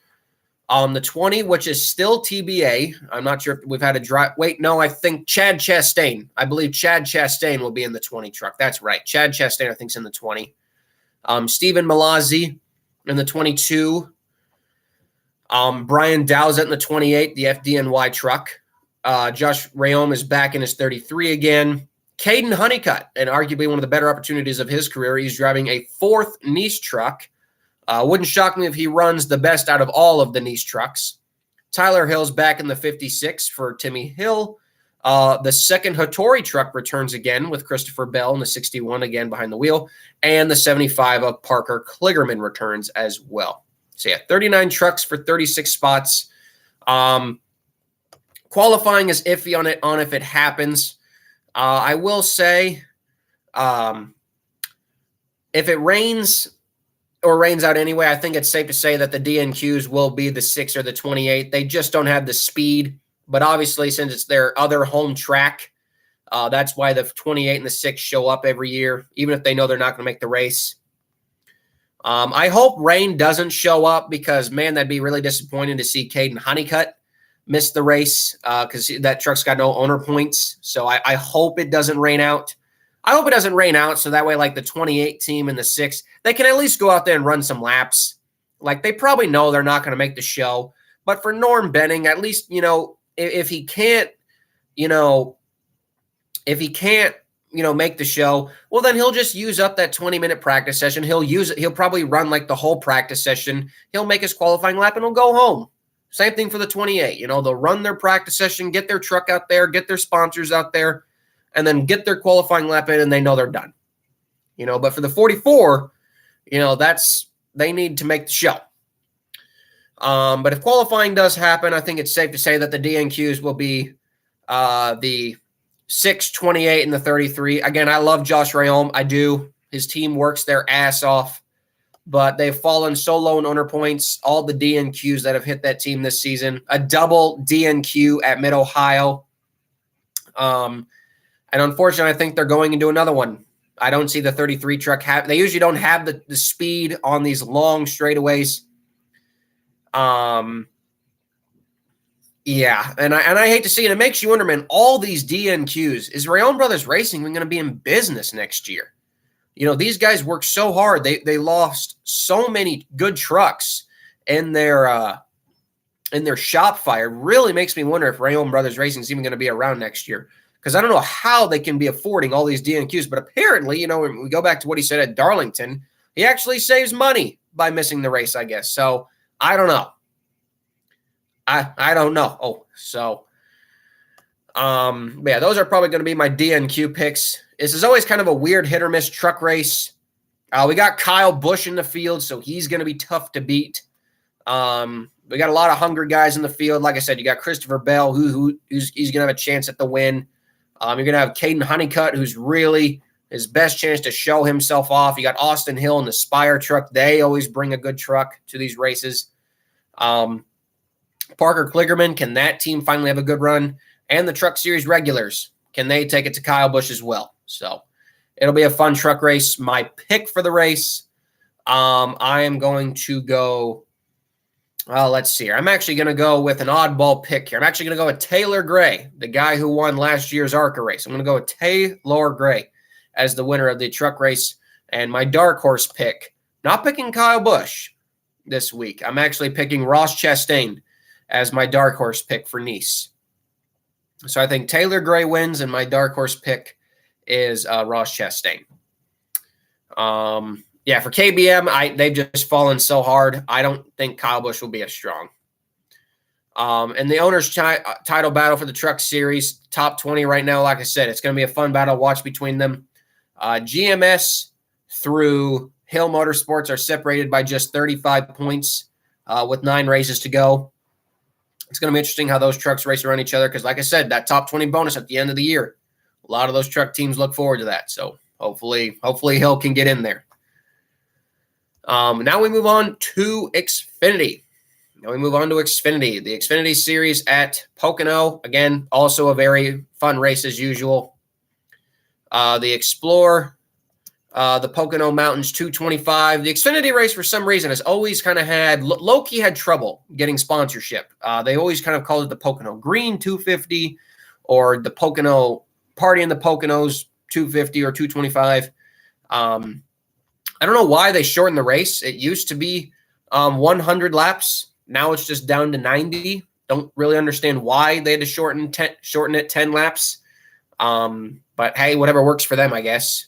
The 20, which is still TBA. I'm not sure if we've had a drive. Wait, no, I think Chad Chastain. I believe Chad Chastain will be in the 20 truck. That's right. Chad Chastain, I think, is in the 20. Stephen Malazzi in the 22. Brian Dowsett in the 28, the FDNY truck. Josh Rayom is back in his 33 again. Caden Honeycutt, and arguably one of the better opportunities of his career. He's driving a 4th Nice truck. Wouldn't shock me if he runs the best out of all of the Nice trucks. Tyler Hill's back in the 56 for Timmy Hill. The second Hattori truck returns again with Christopher Bell in the 61 again behind the wheel. And the 75 of Parker Kligerman returns as well. So, yeah, 39 trucks for 36 spots. Qualifying is iffy on if it happens. I will say if it rains or rains out anyway, I think it's safe to say that the DNQs will be the 6 or the 28. They just don't have the speed. But obviously, since it's their other home track, that's why the 28 and the 6 show up every year, even if they know they're not going to make the race. I hope rain doesn't show up because, man, that'd be really disappointing to see Caden Honeycutt miss the race because that truck's got no owner points. So I hope it doesn't rain out. I hope it doesn't rain out so that way, like the 28 team and the 6, they can at least go out there and run some laps. Like, they probably know they're not going to make the show. But for Norm Benning, at least, if he can't, make the show, well, then he'll just use up that 20-minute practice session. He'll probably run like the whole practice session. He'll make his qualifying lap and he'll go home. Same thing for the 28. They'll run their practice session, get their truck out there, get their sponsors out there, and then get their qualifying lap in, and they know they're done. But for the 44, they need to make the show. But if qualifying does happen, I think it's safe to say that the DNQs will be the 6, 28, and the 33. Again, I love Josh Rayom. I do. His team works their ass off, but they've fallen so low in owner points. All the DNQs that have hit that team this season, a double DNQ at Mid-Ohio. And unfortunately, I think they're going into another one. I don't see the 33 truck they usually don't have the speed on these long straightaways. Yeah, and I hate to see it. It makes you wonder, man, all these DNQs. Is Rayom Brothers Racing going to be in business next year? These guys worked so hard. They lost so many good trucks in their shop fire. It really makes me wonder if Rayom Brothers Racing is even going to be around next year. Because I don't know how they can be affording all these DNQs. But apparently, when we go back to what he said at Darlington, he actually saves money by missing the race, I guess. So I don't know. I don't know. Oh, so, yeah, those are probably going to be my DNQ picks. This is always kind of a weird hit or miss truck race. We got Kyle Busch in the field, so he's going to be tough to beat. We got a lot of hungry guys in the field. Like I said, you got Christopher Bell, who's going to have a chance at the win. You're going to have Caden Honeycutt, who's really his best chance to show himself off. You got Austin Hill in the Spire truck. They always bring a good truck to these races. Parker Kligerman, can that team finally have a good run? And the Truck Series regulars, can they take it to Kyle Busch as well? So it'll be a fun truck race. My pick for the race, I am going to go, let's see here. I'm actually going to go with an oddball pick here. I'm actually going to go with Taylor Gray, the guy who won last year's ARCA race. I'm going to go with Taylor Gray as the winner of the truck race. And my dark horse pick, not picking Kyle Busch this week. I'm actually picking Ross Chastain as my dark horse pick for Nice. So I think Taylor Gray wins, and my dark horse pick is Ross Chastain. Yeah, for KBM, they've just fallen so hard. I don't think Kyle Busch will be as strong. And the owner's title battle for the Truck Series, top 20 right now, like I said, it's going to be a fun battle to watch between them. GMS through Hill Motorsports are separated by just 35 points with 9 races to go. It's going to be interesting how those trucks race around each other because, like I said, that top 20 bonus at the end of the year, a lot of those truck teams look forward to that. So hopefully Hill can get in there. Now we move on to Xfinity. The Xfinity Series at Pocono. Again, also a very fun race as usual. The Explorer, the Pocono Mountains 225. The Xfinity race, for some reason, has always kind of had, low-key had trouble getting sponsorship. They always kind of called it the Pocono Green 250 or the Pocono Party in the Poconos 250 or 225. I don't know why they shortened the race. It used to be 100 laps. Now it's just down to 90. Don't really understand why they had to shorten it 10 laps. But hey, whatever works for them, I guess.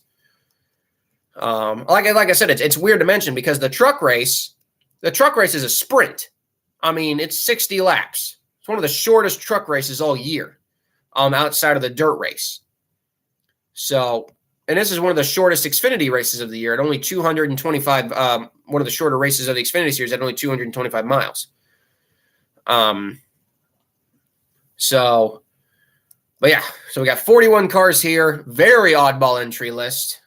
Like I said, it's weird to mention because the truck race is a sprint. I mean, it's 60 laps. It's one of the shortest truck races all year, outside of the dirt race. So, and this is one of the shortest Xfinity races of the year at only 225. One of the shorter races of the Xfinity series at only 225 miles. But yeah, so we got 41 cars here. Very oddball entry list.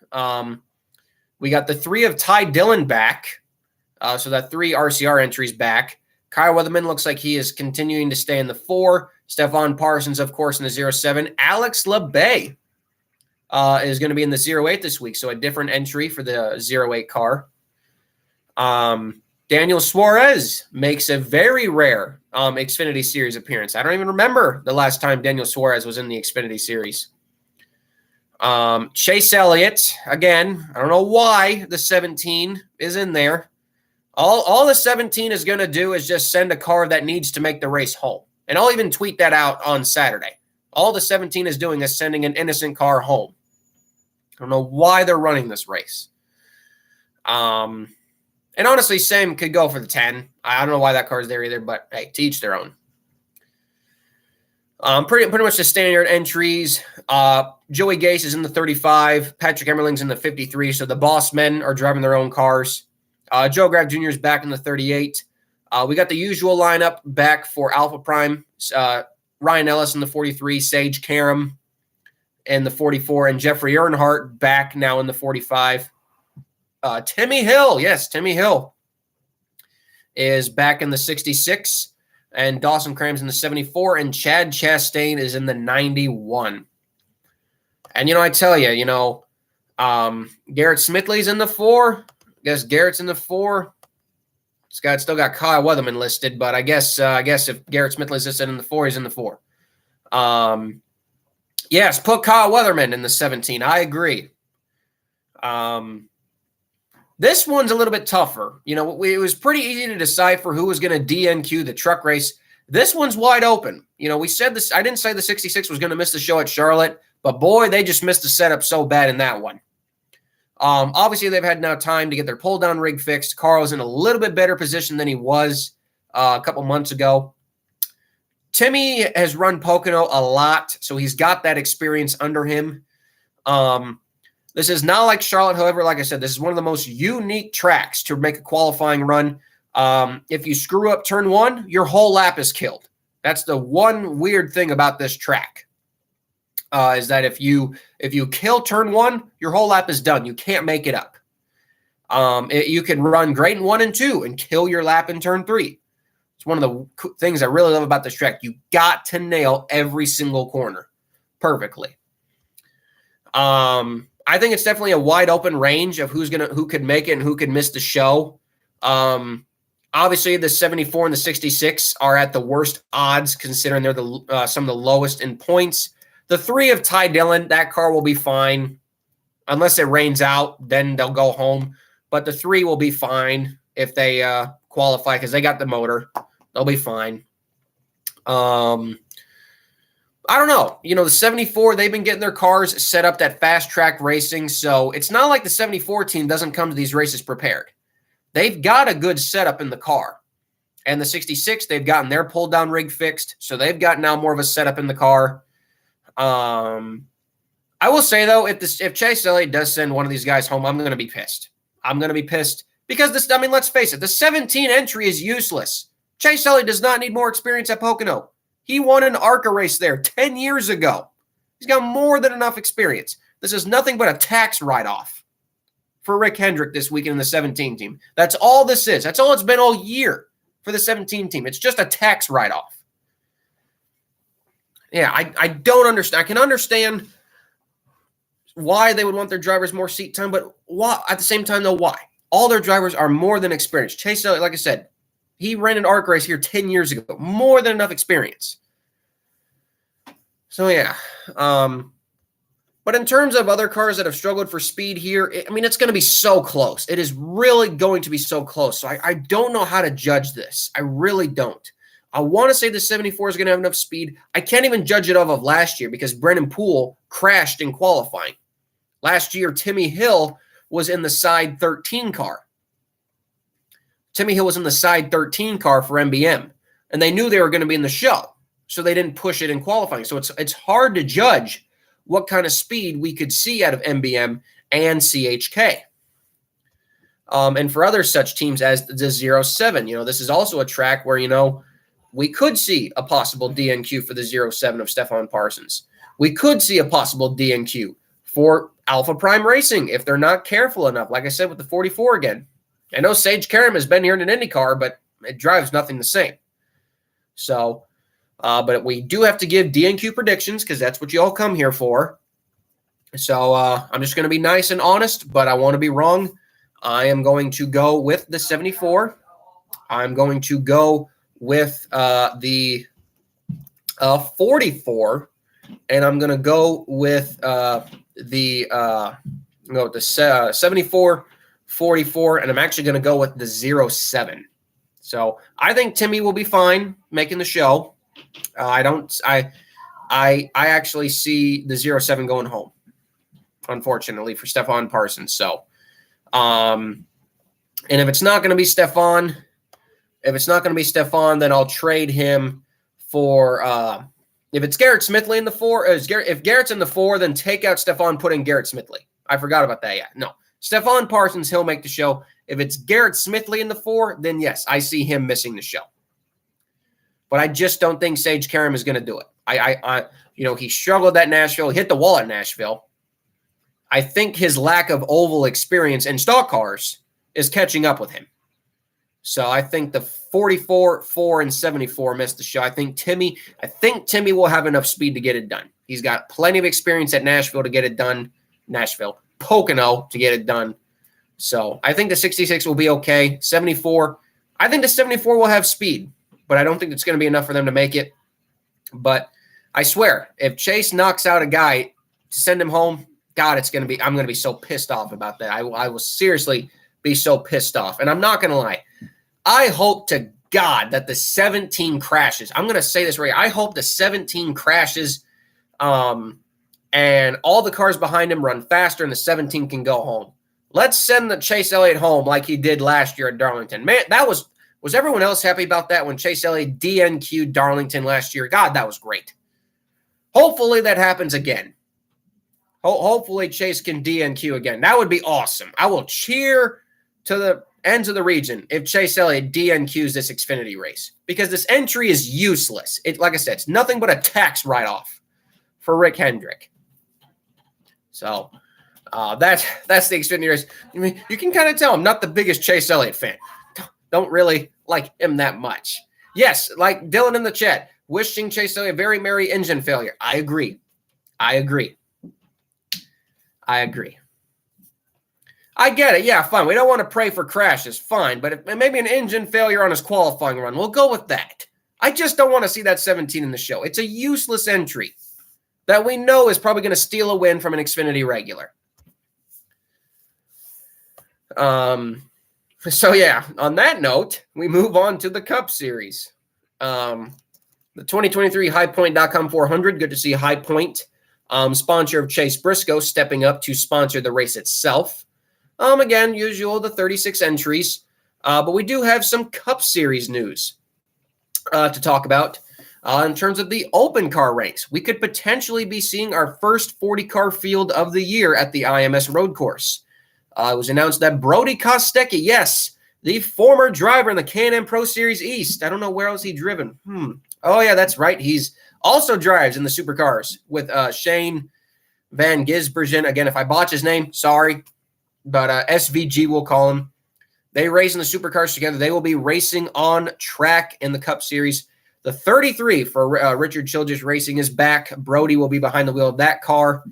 We got the 3 of Ty Dillon back. So that 3 RCR entries back. Kyle Weatherman looks like he is continuing to stay in the 4. Stephon Parsons, of course, in the 07. Alex LeBay is going to be in the 08 this week. So a different entry for the 08 car. Daniel Suarez makes a very rare Xfinity Series appearance. I don't even remember the last time Daniel Suarez was in the Xfinity Series. Chase Elliott, again, I don't know why the 17 is in there. All the 17 is going to do is just send a car that needs to make the race home. And I'll even tweet that out on Saturday. All the 17 is doing is sending an innocent car home. I don't know why they're running this race. And honestly, same could go for the 10. I don't know why that car's there either, but hey, to each their own. Pretty much the standard entries. Joey Gase is in the 35. Patrick Emmerling's in the 53. So the boss men are driving their own cars. Joe Graf Jr. is back in the 38. We got the usual lineup back for Alpha Prime. Ryan Ellis in the 43. Sage Karam in the 44. And Jeffrey Earnhardt back now in the 45. Timmy Hill, yes, Timmy Hill is back in the 66. And Dawson Cram's in the 74. And Chad Chastain is in the 91. And, I tell you, Garrett Smithley's in the 4. I guess Garrett's in the 4. Still got Kyle Weatherman listed, but I guess if Garrett Smithley's listed in the 4, he's in the 4. Yes, put Kyle Weatherman in the 17. I agree. This one's a little bit tougher. It was pretty easy to decipher who was going to DNQ the truck race. This one's wide open. We said this. I didn't say the 66 was going to miss the show at Charlotte, but boy, they just missed the setup so bad in that one. Obviously, they've had now time to get their pull-down rig fixed. Carl's in a little bit better position than he was a couple months ago. Timmy has run Pocono a lot, so he's got that experience under him. This is not like Charlotte, however, like I said, this is one of the most unique tracks to make a qualifying run. If you screw up turn 1, your whole lap is killed. That's the one weird thing about this track. Is that if you kill turn 1, your whole lap is done. You can't make it up. You can run great in 1 and 2 and kill your lap in turn 3. It's one of the things I really love about this track. You got to nail every single corner perfectly. I think it's definitely a wide open range of who could make it and who could miss the show. Obviously, the 74 and the 66 are at the worst odds, considering they're some of the lowest in points. The 3 of Ty Dillon, that car will be fine. Unless it rains out, then they'll go home. But the 3 will be fine if they qualify because they got the motor. They'll be fine. I don't know. The 74, they've been getting their cars set up that fast track racing. So it's not like the 74 team doesn't come to these races prepared. They've got a good setup in the car. And the 66, they've gotten their pull down rig fixed. So they've got now more of a setup in the car. I will say, though, if Chase Elliott does send one of these guys home, I'm going to be pissed. I'm going to be pissed because let's face it, the 17 entry is useless. Chase Elliott does not need more experience at Pocono. He won an ARCA race there 10 years ago. He's got more than enough experience. This is nothing but a tax write-off for Rick Hendrick this weekend in the 17 team. That's all this is. That's all it's been all year for the 17 team. It's just a tax write-off. Yeah, I don't understand. I can understand why they would want their drivers more seat time, but why? At the same time, though, why? All their drivers are more than experienced. Chase Elliott, like I said, he ran an ARC race here 10 years ago. More than enough experience. So, yeah. But in terms of other cars that have struggled for speed here, it's going to be so close. It is really going to be so close. So I don't know how to judge this. I really don't. I want to say the 74 is going to have enough speed. I can't even judge it off of last year because Brennan Poole crashed in qualifying. Last year, Timmy Hill was in the side 13 car. Timmy Hill was in the side 13 car for MBM, and they knew they were going to be in the show, so they didn't push it in qualifying. So it's hard to judge what kind of speed we could see out of MBM and CHK. And for other such teams as the 07, this is also a track where, we could see a possible DNQ for the 07 of Stefan Parsons. We could see a possible DNQ for Alpha Prime Racing if they're not careful enough. Like I said, with the 44 again. I know Sage Karam has been here in an IndyCar, but it drives nothing the same. So, but we do have to give DNQ predictions because that's what you all come here for. So I'm just going to be nice and honest, but I want to be wrong. I am going to go with the 74. I'm going to go with the 44, and I'm going to go with the 74, 44, and I'm actually going to go with the 07. So I think Timmy will be fine making the show. I actually see the 07 going home, unfortunately, for Stefan Parsons. So, and if it's not going to be Stefan, then I'll trade him for, if it's Garrett Smithley in the 4, if Garrett's in the 4, then take out Stefan, put in Garrett Smithley. I forgot about that. Yeah, no. Stefan Parsons, he'll make the show. If it's Garrett Smithley in the 4, then yes, I see him missing the show. But I just don't think Sage Karam is going to do it. He struggled at Nashville, hit the wall at Nashville. I think his lack of oval experience in stock cars is catching up with him. So I think the 44, 4, and 74 missed the show. I think Timmy will have enough speed to get it done. He's got plenty of experience at Nashville to get it done. Pocono to get it done. So I think the 66 will be okay. 74, I think the 74 will have speed, but I don't think it's going to be enough for them to make it. But I swear, if Chase knocks out a guy to send him home, God, I'm going to be so pissed off about that. I will seriously be so pissed off. And I'm not going to lie. I hope to God that the 17 crashes. I'm going to say this right. I hope the 17 crashes and all the cars behind him run faster and the 17 can go home. Let's send the Chase Elliott home like he did last year at Darlington. Man, that was everyone else happy about that when Chase Elliott DNQ'd Darlington last year? God, that was great. Hopefully that happens again. Hopefully Chase can DNQ again. That would be awesome. I will cheer to the ends of the region if Chase Elliott DNQs this Xfinity race because this entry is useless. Like I said, it's nothing but a tax write-off for Rick Hendrick. So that's the Xfinity race. I mean, you can kind of tell I'm not the biggest Chase Elliott fan. Don't really like him that much. Yes, like Dylan in the chat, wishing Chase Elliott a very merry engine failure. I agree. I get it. Yeah, fine. We don't want to pray for crashes. Fine. But maybe an engine failure on his qualifying run. We'll go with that. I just don't want to see that 17 in the show. It's a useless entry that we know is probably going to steal a win from an Xfinity regular. So, yeah, on that note, we move on to the Cup Series. The 2023 HighPoint.com 400. Good to see High Point, sponsor of Chase Briscoe, stepping up to sponsor the race itself. Again, usual, the 36 entries. But we do have some Cup Series news to talk about. In terms of the open car ranks, we could potentially be seeing our first 40-car field of the year at the IMS road course. It was announced that Brody Kostecki, yes, the former driver in the Can-Am Pro Series East. I don't know where else he driven. Oh, yeah, that's right. He's also drives in the supercars with Shane Van Gisbergen. Again, if I botch his name, sorry. But SVG will call him. They race in the supercars together. They will be racing on track in the Cup Series. The 33 for Richard Childress Racing is back. Brody will be behind the wheel of that car.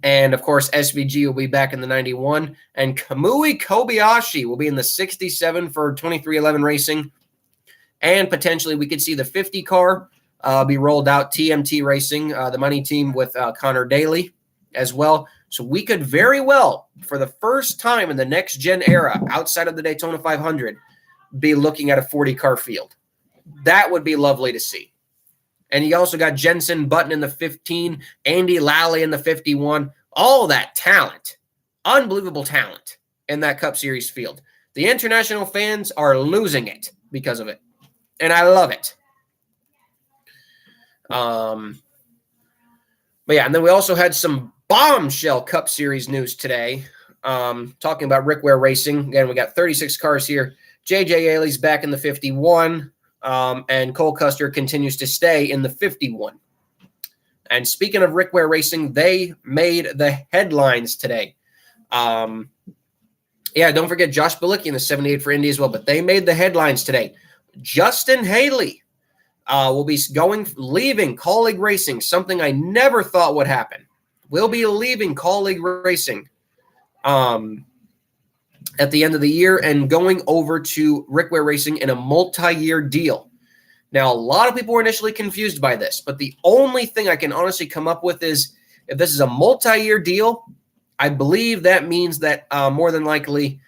And, of course, SVG will be back in the 91. And Kamui Kobayashi will be in the 67 for 2311 Racing. And potentially we could see the 50 car be rolled out. TMT Racing, the money team with Connor Daly as well. So we could very well, for the first time in the next-gen era, outside of the Daytona 500, be looking at a 40-car field. That would be lovely to see. And you also got Jensen Button in the 15, Andy Lally in the 51, all that talent, unbelievable talent in that Cup Series field. The international fans are losing it because of it, and I love it. But yeah, and then we also had some bombshell Cup Series news today. Talking about Rick Ware Racing. Again, we got 36 cars here. J.J. Yaley's back in the 51, and Cole Custer continues to stay in the 51. And speaking of Rick Ware Racing, they made the headlines today. Yeah, don't forget Josh Bilicki in the 78 for Indy as well, but they made the headlines today. Justin Haley will be leaving Colleague Racing, something I never thought would happen. Will be leaving Colleague Racing at the end of the year and going over to Rick Ware Racing in a multi-year deal. Now, a lot of people were initially confused by this, but the only thing I can honestly come up with is if this is a multi-year deal, I believe that means that more than likely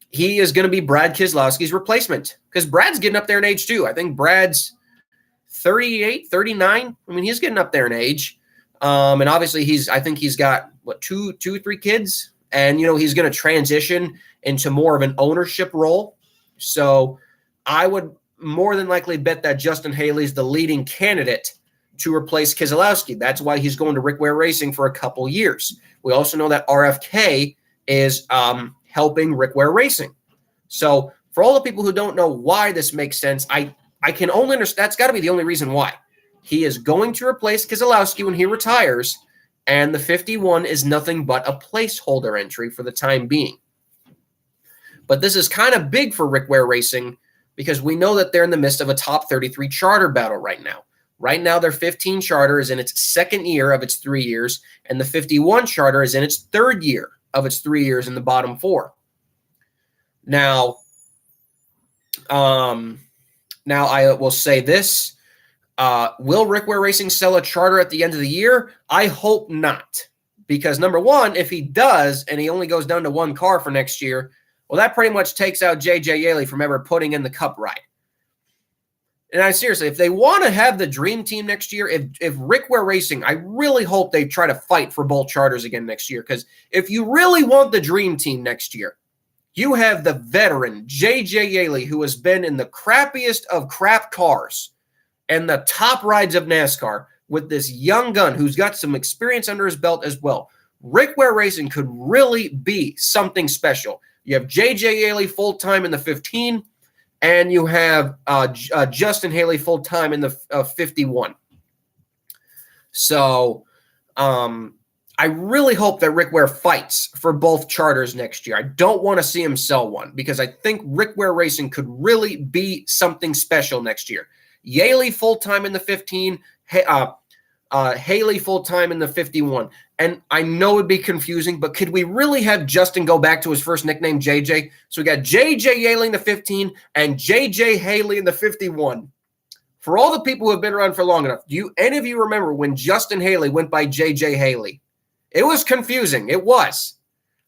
he is going to be Brad Keselowski's replacement, because Brad's getting up there in age too. I think Brad's 38, 39. I mean, he's getting up there in age. And obviously I think he's got two, 3 kids, and, he's going to transition into more of an ownership role. So I would more than likely bet that Justin Haley's the leading candidate to replace Keselowski. That's why he's going to Rick Ware Racing for a couple years. We also know that RFK is helping Rick Ware Racing. So for all the people who don't know why this makes sense, I can only understand. That's got to be the only reason why. He is going to replace Keselowski when he retires, and the 51 is nothing but a placeholder entry for the time being. But this is kind of big for Rick Ware Racing because we know that they're in the midst of a top 33 charter battle right now. Right now, their 15 charter is in its second year of its 3 years, and the 51 charter is in its third year of its 3 years in the bottom 4. Now I will say this. Will Rick Ware Racing sell a charter at the end of the year? I hope not. Because number one, if he does, and he only goes down to 1 car for next year, well, that pretty much takes out J.J. Yaley from ever putting in the Cup ride. And seriously, if they want to have the dream team next year, if Rick Ware Racing, I really hope they try to fight for both charters again next year. Because if you really want the dream team next year, you have the veteran J.J. Yaley, who has been in the crappiest of crap cars and the top rides of NASCAR, with this young gun who's got some experience under his belt as well. Rick Ware Racing could really be something special. You have J.J. Yaley full-time in the 15, and you have Justin Haley full-time in the 51. So I really hope that Rick Ware fights for both charters next year. I don't want to see him sell one because I think Rick Ware Racing could really be something special next year. Yaley full-time in the 15, Haley full-time in the 51. And I know it'd be confusing, but could we really have Justin go back to his first nickname, JJ? So we got JJ Yaley in the 15 and JJ Haley in the 51. For all the people who have been around for long enough, do any of you remember when Justin Haley went by JJ Haley? It was confusing. It was.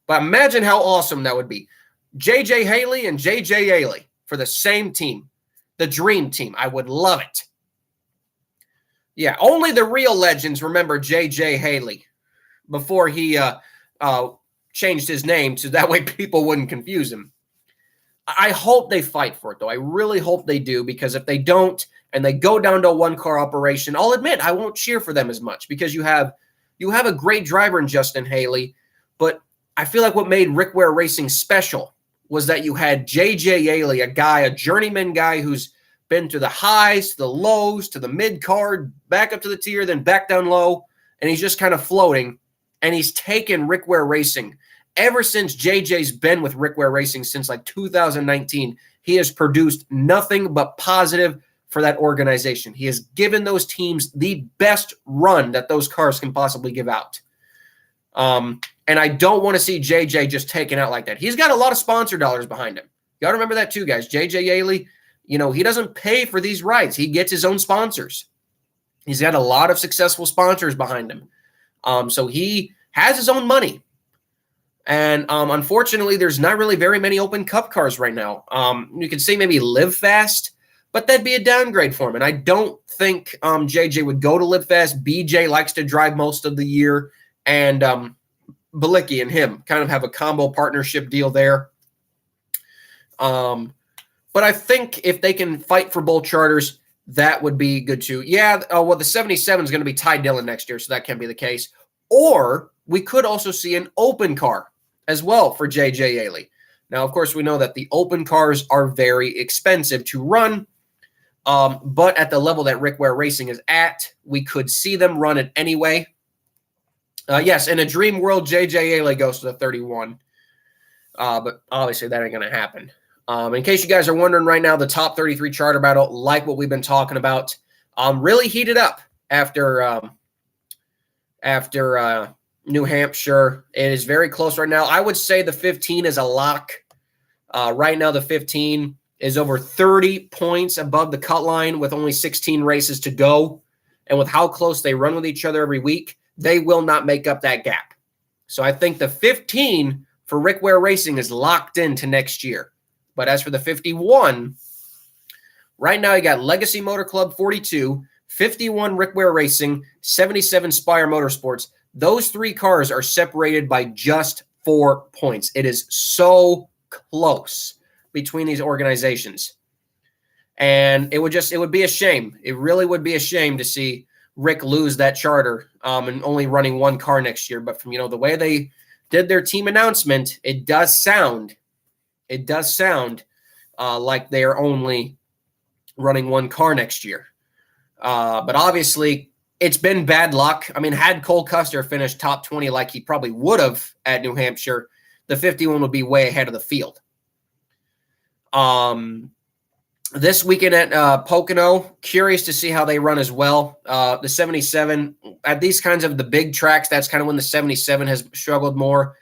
But imagine how awesome that would be. JJ Haley and JJ Haley for the same team. The dream team. I would love it. Yeah, only the real legends remember J.J. Haley before he changed his name so that way people wouldn't confuse him. I hope they fight for it, though. I really hope they do, because if they don't and they go down to a 1-car operation, I'll admit I won't cheer for them as much because you have a great driver in Justin Haley, but I feel like what made Rick Ware Racing special was that you had J.J. Yaley, a journeyman guy who's been to the highs, to the lows, to the mid-card, back up to the tier, then back down low, and he's just kind of floating, and he's taken Rick Ware Racing. Ever since JJ's been with Rick Ware Racing since like 2019, he has produced nothing but positive for that organization. He has given those teams the best run that those cars can possibly give out. And I don't want to see JJ just taken out like that. He's got a lot of sponsor dollars behind him. You got to remember that too, guys. JJ Yaley, he doesn't pay for these rides. He gets his own sponsors. He's got a lot of successful sponsors behind him. So he has his own money. And unfortunately, there's not really very many open cup cars right now. You could say maybe Live Fast, but that'd be a downgrade for him. And I don't think JJ would go to Live Fast. BJ likes to drive most of the year. And Balicki and him kind of have a combo partnership deal there. But I think if they can fight for both charters, that would be good too. Yeah, well, the 77 is going to be Ty Dillon next year, so that can be the case. Or we could also see an open car as well for J.J. Yaley. Now, of course, we know that the open cars are very expensive to run, but at the level that Rick Ware Racing is at, we could see them run it anyway. Yes, in a dream world, J.J. Yaley goes to the 31, but obviously that ain't going to happen. In case you guys are wondering right now, the top 33 charter battle, like what we've been talking about, really heated up after New Hampshire. It is very close right now. I would say the 15 is a lock. Right now, the 15 is over 30 points above the cut line with only 16 races to go. And with how close they run with each other every week, they will not make up that gap. So I think the 15 for Rick Ware Racing is locked into next year. But as for the 51, right now you got Legacy Motor Club 42, 51 Rick Ware Racing, 77 Spire Motorsports. Those three cars are separated by just 4 points. It is so close between these organizations. And it would be a shame. It really would be a shame to see Rick lose that charter and only running one car next year. But from the way they did their team announcement, it does sound like they are only running one car next year. But obviously, it's been bad luck. I mean, had Cole Custer finished top 20 like he probably would have at New Hampshire, the 51 would be way ahead of the field. This weekend at Pocono, curious to see how they run as well. The 77, at these kinds of the big tracks, that's kind of when the 77 has struggled more.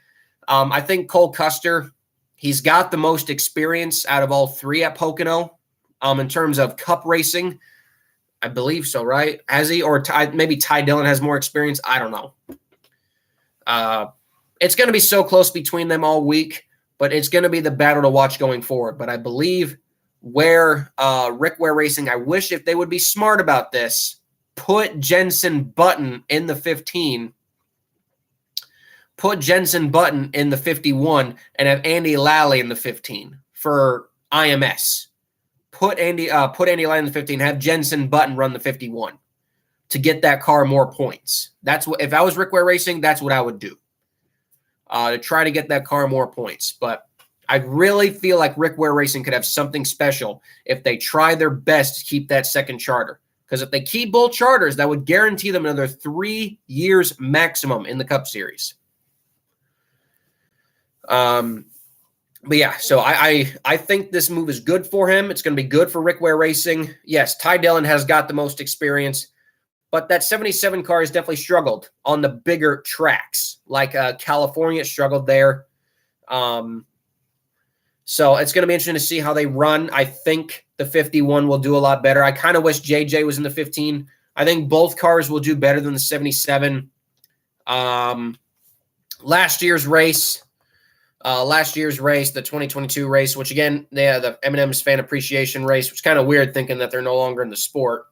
I think Cole Custer, he's got the most experience out of all three at Pocono in terms of cup racing. I believe so, right? Has he? Or maybe Ty Dillon has more experience. I don't know. It's going to be so close between them all week, but it's going to be the battle to watch going forward. But I believe Rick Ware Racing, I wish if they would be smart about this, put Jensen Button in the 15, put Jensen Button in the 51, and have Andy Lally in the 15 for IMS. Put Andy Lally in the 15, have Jensen Button run the 51 to get that car more points. That's what, if I was Rick Ware Racing, that's what I would do. To try to get that car more points. But I really feel like Rick Ware Racing could have something special if they try their best to keep that second charter. Because if they keep both charters, that would guarantee them another 3 years maximum in the Cup Series. But yeah, so I think this move is good for him. It's going to be good for Rick Ware Racing. Yes, Ty Dillon has got the most experience, but that 77 car has definitely struggled on the bigger tracks. Like California struggled there. So it's going to be interesting to see how they run. I think the 51 will do a lot better. I kind of wish JJ was in the 15. I think both cars will do better than the 77. Last year's race, the 2022 race, which again, the M&M's fan appreciation race, which is kind of weird thinking that they're no longer in the sport.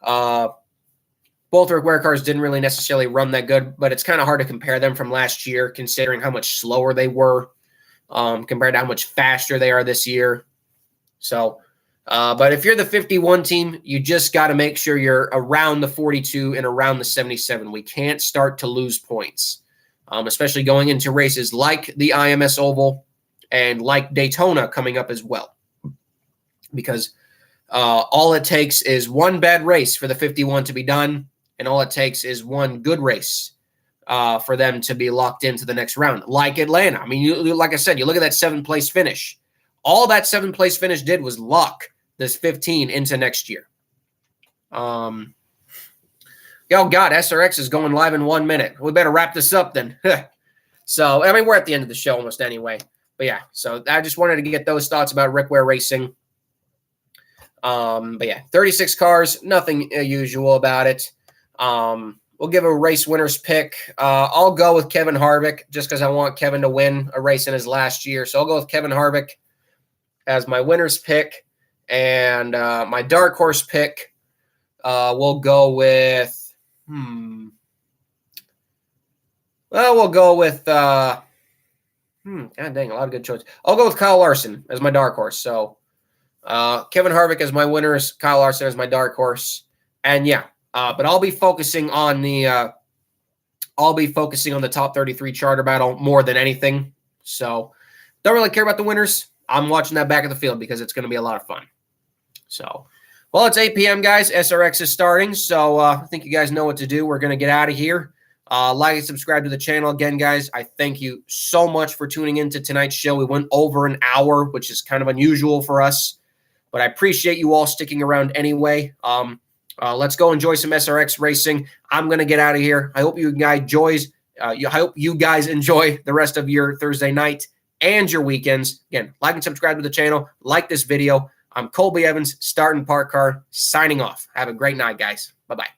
Both Rick Ware cars didn't really necessarily run that good, but it's kind of hard to compare them from last year, considering how much slower they were compared to how much faster they are this year. So, but if you're the 51 team, you just got to make sure you're around the 42 and around the 77. We can't start to lose points, especially going into races like the IMS Oval and like Daytona coming up as well, because all it takes is one bad race for the 51 to be done, and all it takes is one good race for them to be locked into the next round, like Atlanta. I mean, like I said, you look at that 7th-place finish. All that 7th-place finish did was lock this 15 into next year. Oh, God, SRX is going live in 1 minute. We better wrap this up then. So, I mean, we're at the end of the show almost anyway. But, yeah, so I just wanted to get those thoughts about Rick Ware Racing. But, yeah, 36 cars, nothing unusual about it. we'll give a race winner's pick. I'll go with Kevin Harvick just because I want Kevin to win a race in his last year. So I'll go with Kevin Harvick as my winner's pick. And my dark horse pick, we'll go with, we'll go with, God dang, a lot of good choices. I'll go with Kyle Larson as my dark horse. So Kevin Harvick as my winners, Kyle Larson as my dark horse. And yeah, but I'll be focusing on the top 33 charter battle more than anything. So don't really care about the winners. I'm watching that back of the field because it's going to be a lot of fun. So, well, it's 8 p.m., guys. SRX is starting, so I think you guys know what to do. We're going to get out of here. Like and subscribe to the channel. Again, guys, I thank you so much for tuning into tonight's show. We went over an hour, which is kind of unusual for us, but I appreciate you all sticking around anyway. Let's go enjoy some SRX racing. I'm going to get out of here. I hope you guys enjoy the rest of your Thursday night and your weekends. Again, like and subscribe to the channel. Like this video. I'm Colby Evans, starting Park Car, signing off. Have a great night, guys. Bye-bye.